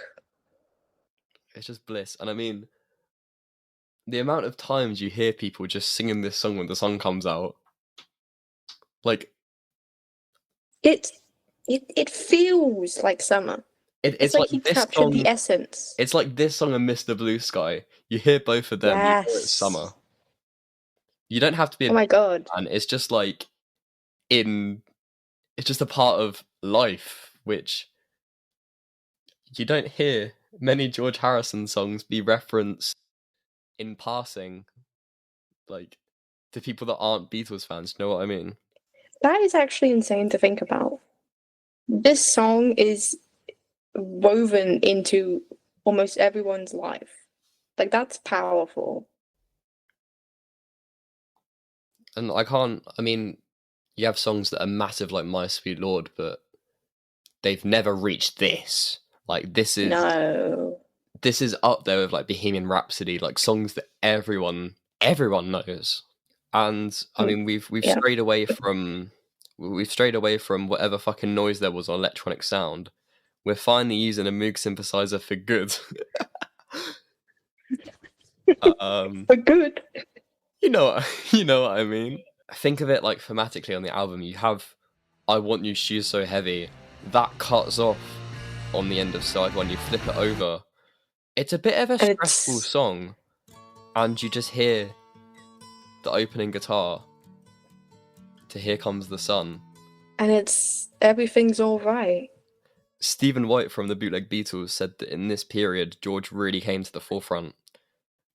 It's just bliss. And I mean, the amount of times you hear people just singing this song when the sun comes out, like It feels like summer. it's like like he this captured song. the essence. It's like this song and Mr. Blue Sky. You hear both of them, you know it's summer. Yes. You don't have to be Oh my god. and it's just like it's just a part of life, which you don't hear many George Harrison songs be referenced in passing, like to people that aren't Beatles fans. You know what I mean? That is actually insane to think about. This song is woven into almost everyone's life. Like, that's powerful. And I mean, you have songs that are massive like My Sweet Lord, but they've never reached this. Like this is up there with like Bohemian Rhapsody, like songs that everyone knows. And I mean, we've Yeah. strayed away from whatever fucking noise there was on electronic sound. We're finally using a Moog synthesizer for good. But good. You know what I mean. Think of it like thematically on the album. You have "I Want You Shoes So Heavy" that cuts off on the end of side one. You flip it over. It's a bit of a And stressful it's song, and you just hear the opening guitar to "Here Comes the Sun." everything's all right. Stephen White from the Bootleg Beatles said that in this period, George really came to the forefront.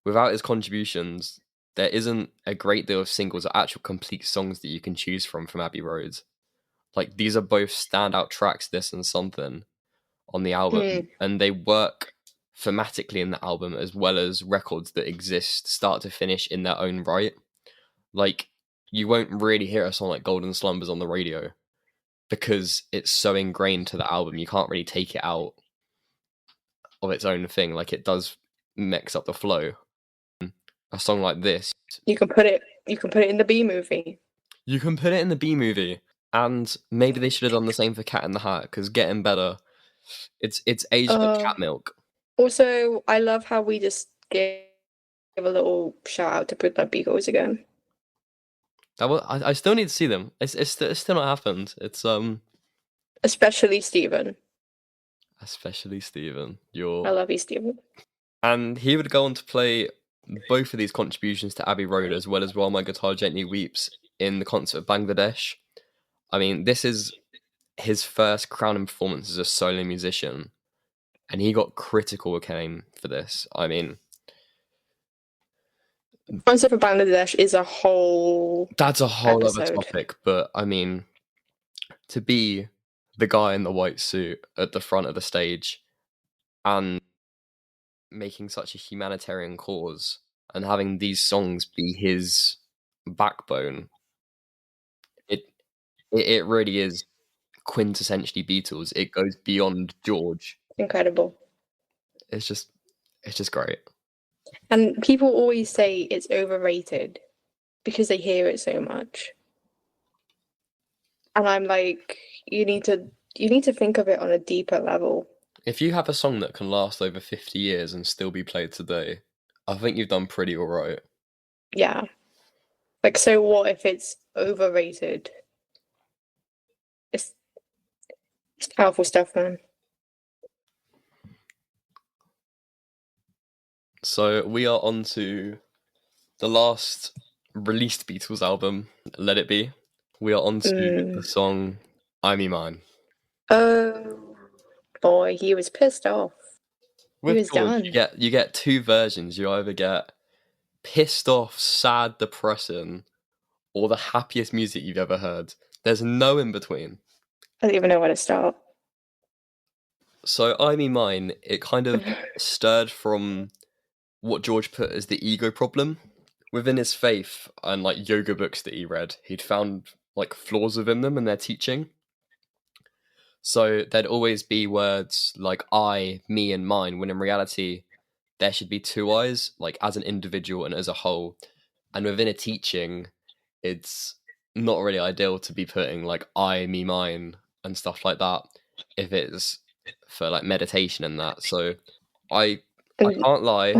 Without his contributions, there isn't a great deal of singles or actual complete songs that you can choose from Abbey Road. Like, these are both standout tracks, this and Something, on the album, and they work thematically in the album as well as records that exist start to finish in their own right. Like, you won't really hear a song like Golden Slumbers on the radio because it's so ingrained to the album. You can't really take it out of its own thing. Like, it does mix up the flow. A song like this, You can put it in the B movie. you can put it in the B movie, and maybe they should have done the same for Cat in the Hat, because Getting Better, it's aged like cat milk. Also, I love how we just gave a little shout out to Bootleg Beagles again. I still need to see them. It's still not happened. It's Especially Stephen. Especially Stephen. I love you, Stephen. And he would go on to play both of these contributions to Abbey Road as well as While My Guitar Gently Weeps in the concert of Bangladesh. I mean, this is his first crowning performance as a solo musician, and he got critical acclaim for this. I mean, Concert for Bangladesh is a whole that's a whole episode. other topic, but I mean, to be the guy in the white suit at the front of the stage and making such a humanitarian cause and having these songs be his backbone, it really is quintessentially Beatles. It goes beyond George. Incredible. It's just great. And people always say it's overrated because they hear it so much. And I'm like, you need to think of it on a deeper level. If you have a song that can last over 50 years and still be played today, I think you've done pretty all right. Yeah. Like, so what if it's overrated? It's powerful stuff, man. So we are on to the last released Beatles album, Let It Be. We are on to the song I'm Me Mine. Oh boy, he was pissed off. With he was George, done. you get two versions. You either get pissed off, sad, depressing, or the happiest music you've ever heard. There's no in between. I don't even know where to start. So I Me Mine, it kind of stirred from what George put as the ego problem. Within his faith and like yoga books that he read, he'd found like flaws within them and their teaching. So there'd always be words like I, me, and mine, when in reality, there should be two I's, like as an individual and as a whole. And within a teaching, it's not really ideal to be putting like I, me, mine, and stuff like that if it's for like meditation and that. So I can't lie,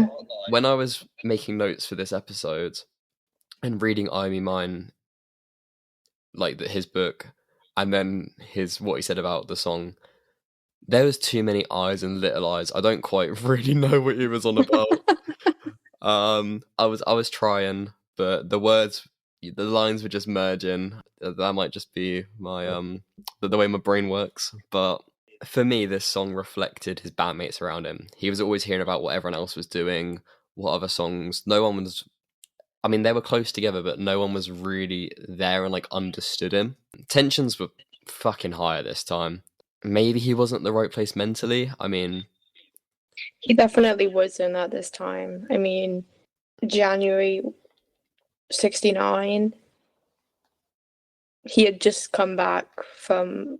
when I was making notes for this episode and reading I, Me, Mine, like his book, and then what he said about the song, there was too many I's and little I's. I don't quite really know what he was on about. I was trying, but the lines were just merging. That might just be my the way my brain works. But for me, this song reflected his bandmates around him. He was always hearing about what everyone else was doing, what other songs. No one was. I mean, they were close together, but no one was really there and like understood him. Tensions were fucking high at this time. Maybe he wasn't the right place mentally. I mean, he definitely wasn't at this time. I mean, January 1969, he had just come back from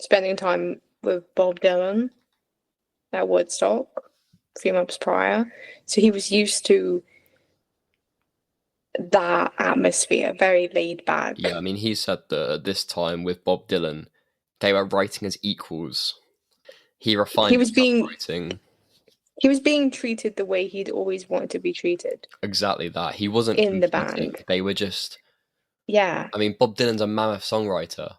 spending time with Bob Dylan at Woodstock a few months prior. So he was used to that atmosphere, very laid back. Yeah, I mean, he said that at this time with Bob Dylan, they were writing as equals. he He refined was his being songwriting. he was being treated the way he'd always wanted to be treated Exactly that. He wasn't in the competing. band. They were just. Yeah. I mean, Bob Dylan's a mammoth songwriter,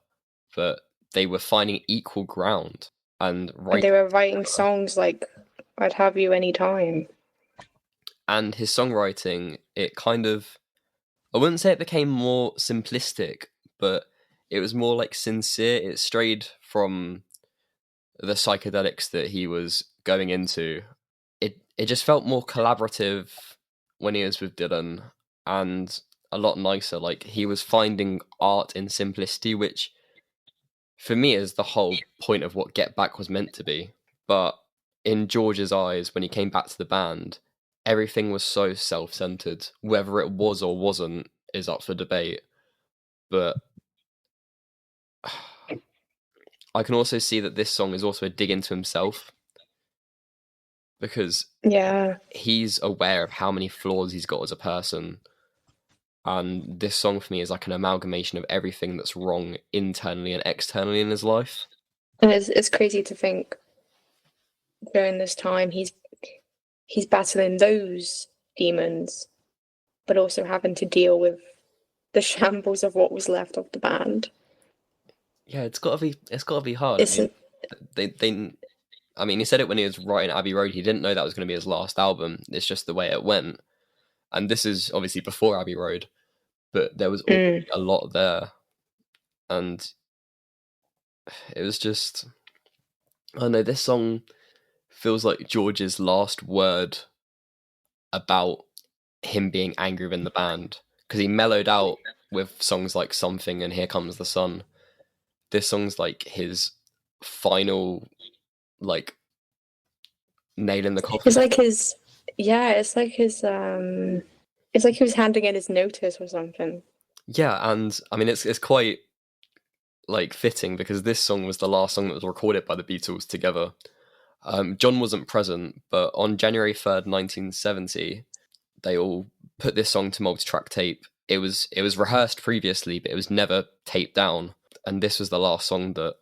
but they were finding equal ground and And they writing were writing together. songs like I'd Have You Anytime. And his songwriting, it kind of, I wouldn't say it became more simplistic, but it was more like sincere. It strayed from the psychedelics that he was going into. It just felt more collaborative when he was with Dylan, and a lot nicer. Like, he was finding art in simplicity, which for me is the whole point of what Get Back was meant to be. But in George's eyes, when he came back to the band, everything was so self-centered. Whether it was or wasn't is up for debate. But I can also see that this song is also a dig into himself, because Yeah. he's aware of how many flaws he's got as a person. And this song for me is like an amalgamation of everything that's wrong internally and externally in his life. And it's crazy to think during this time he's battling those demons, but also having to deal with the shambles of what was left of the band. Yeah, it's gotta be hard. I It's mean, they I mean, he said it when he was writing Abbey Road. He didn't know that was going to be his last album. It's just the way it went. And this is obviously before Abbey Road, but there was already a lot there. And it was just, I don't know, this song feels like George's last word about him being angry within the band. Because he mellowed out with songs like Something and Here Comes the Sun. This song's like his final, like, nail in the it's coffin. like his yeah, it's like he was handing in his notice or something. Yeah, and I mean, it's quite like fitting because this song was the last song that was recorded by the Beatles together. John wasn't present, but on January 3rd, 1970, they all put this song to multi-track tape. It was rehearsed previously, but it was never taped down. And this was the last song that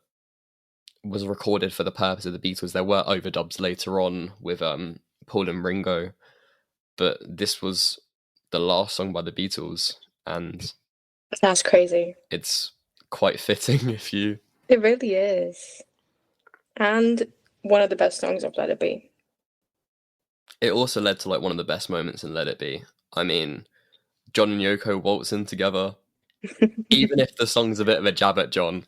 was recorded for the purpose of the Beatles. There were overdubs later on with Paul and Ringo, but this was the last song by the Beatles, and That's crazy. it's quite fitting if you. It really is. And one of the best songs of Let It Be. It also led to like one of the best moments in Let It Be. I mean, John and Yoko waltzing together. Even if the song's a bit of a jab at John,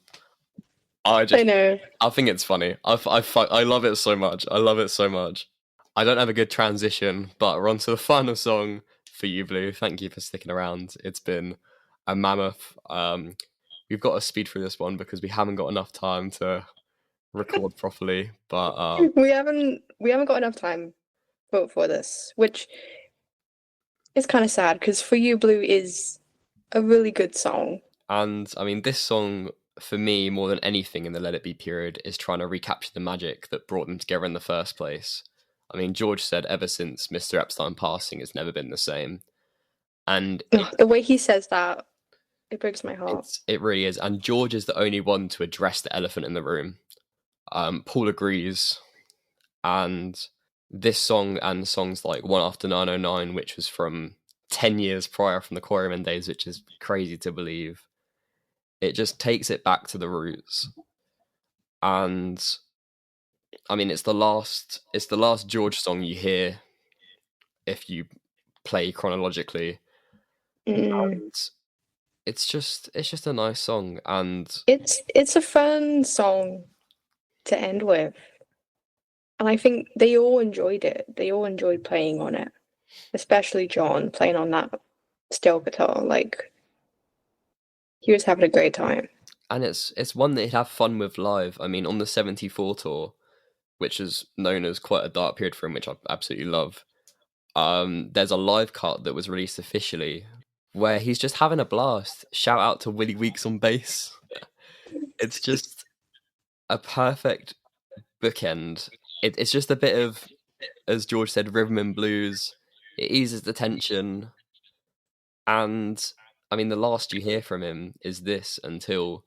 I I just know. I think it's funny. I love it so much. I love it so much. I don't have a good transition, but we're on to the final song for you, Blue. Thank you for sticking around. It's been a mammoth. We've got to speed through this one because we haven't got enough time to record properly. But We haven't got enough time for this, which is kind of sad because For You Blue is a really good song. and I mean, this song for me, more than anything in the Let It Be period, is trying to recapture the magic that brought them together in the first place. I mean, George said ever since Mr. Epstein passing, it's never been the same, and Ugh, the way he says that, it breaks my heart. it really is. And George is the only one to address the elephant in the room. Paul agrees, and this song and songs like One After 909, which was from 10 years prior from the Quarrymen days, which is crazy to believe. It just takes it back to the roots. And I mean, it's the last George song you hear if you play chronologically. Mm. And it's just a nice song, and It's a fun song to end with. And I think they all enjoyed it. They all enjoyed playing on it, especially John playing on that steel guitar. Like he was having a great time. it's one that he'd have fun with live. I mean, on the 74 tour, which is known as quite a dark period for him, which I absolutely love. There's a live cut that was released officially where he's just having a blast. Shout out to Willie Weeks on bass. It's just a perfect bookend. It's just a bit of, as George said, rhythm and blues. It eases the tension, and I mean, the last you hear from him is this until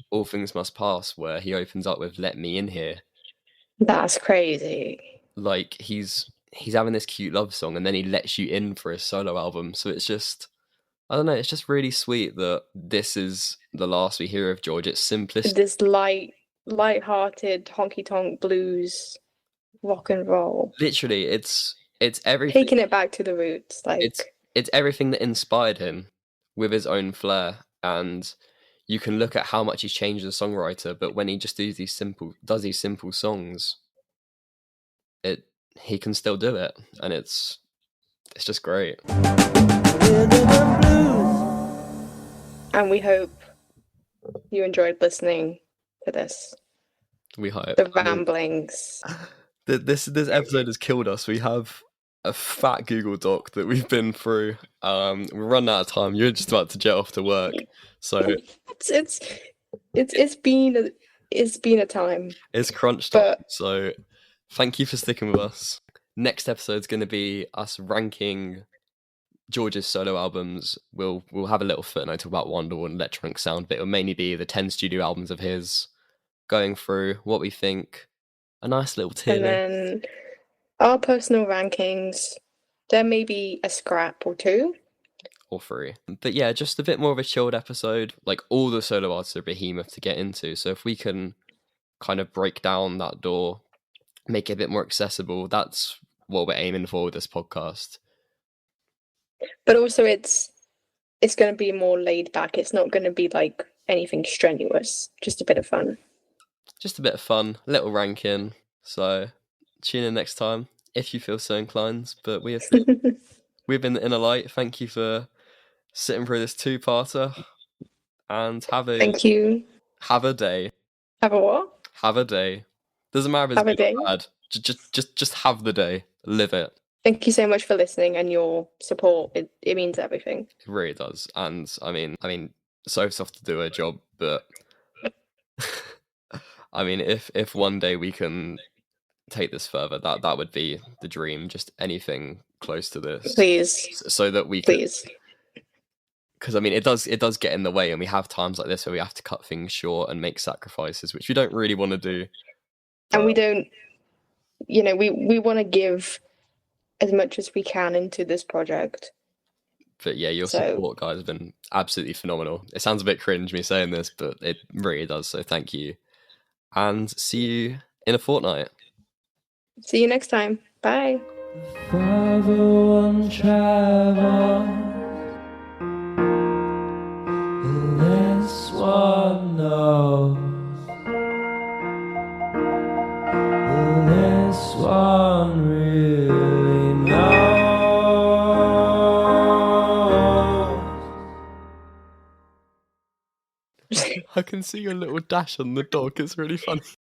All Things Must Pass, where he opens up with "Let Me In Here." That's crazy. Like he's having this cute love song, and then he lets you in for his solo album. So it's just, I don't know, it's just really sweet that this is the last we hear of George. It's simplistic. This light-hearted honky tonk blues rock and roll. Literally, it's everything. Taking it back to the roots, It's everything that inspired him with his own flair, and you can look at how much he's changed as a songwriter. But when he just does these simple songs, he can still do it, and it's just great. and we hope you enjoyed listening to this. We hope The ramblings. This episode has killed us. We have a fat Google Doc that we've been through. We're running out of time. You're just about to jet off to work, so it's been a time. It's crunch time. So thank you for sticking with us. Next episode's going to be us ranking George's solo albums. We'll have a little footnote talk about Wonderwall and Electronic Sound, but it'll mainly be the 10 studio albums of his, going through what we think. A nice little tier and then our personal rankings. There may be a scrap or two. Or 3. But yeah, just a bit more of a chilled episode. Like, all the solo artists are a behemoth to get into. So if we can kind of break down that door, make it a bit more accessible, that's what we're aiming for with this podcast. But also it's going to be more laid back. It's not going to be like anything strenuous. Just a bit of fun. Just a bit of fun, little ranking. So tune in next time if you feel so inclined. But we've been in a light. Thank you for sitting through this 2-parter, and Thank you. Have a day. Have a what? Have a day. Doesn't matter if it's good or bad. Just have the day. Live it. Thank you so much for listening and your support. It means everything. It really does. And I mean, Soph's off to do her job, but I mean, if one day we can take this further, that would be the dream. Just anything close to this, please, so that we can. Please. Because I mean, it does get in the way, and we have times like this where we have to cut things short and make sacrifices, which we don't really want to do. And we don't, we want to give as much as we can into this project. But yeah, your support, guys, has been absolutely phenomenal. It sounds a bit cringe me saying this, but it really does. So thank you, and see you in a fortnight. See you next time. Bye. This one knows. This one really knows. I can see your little dash on the dog. It's really funny.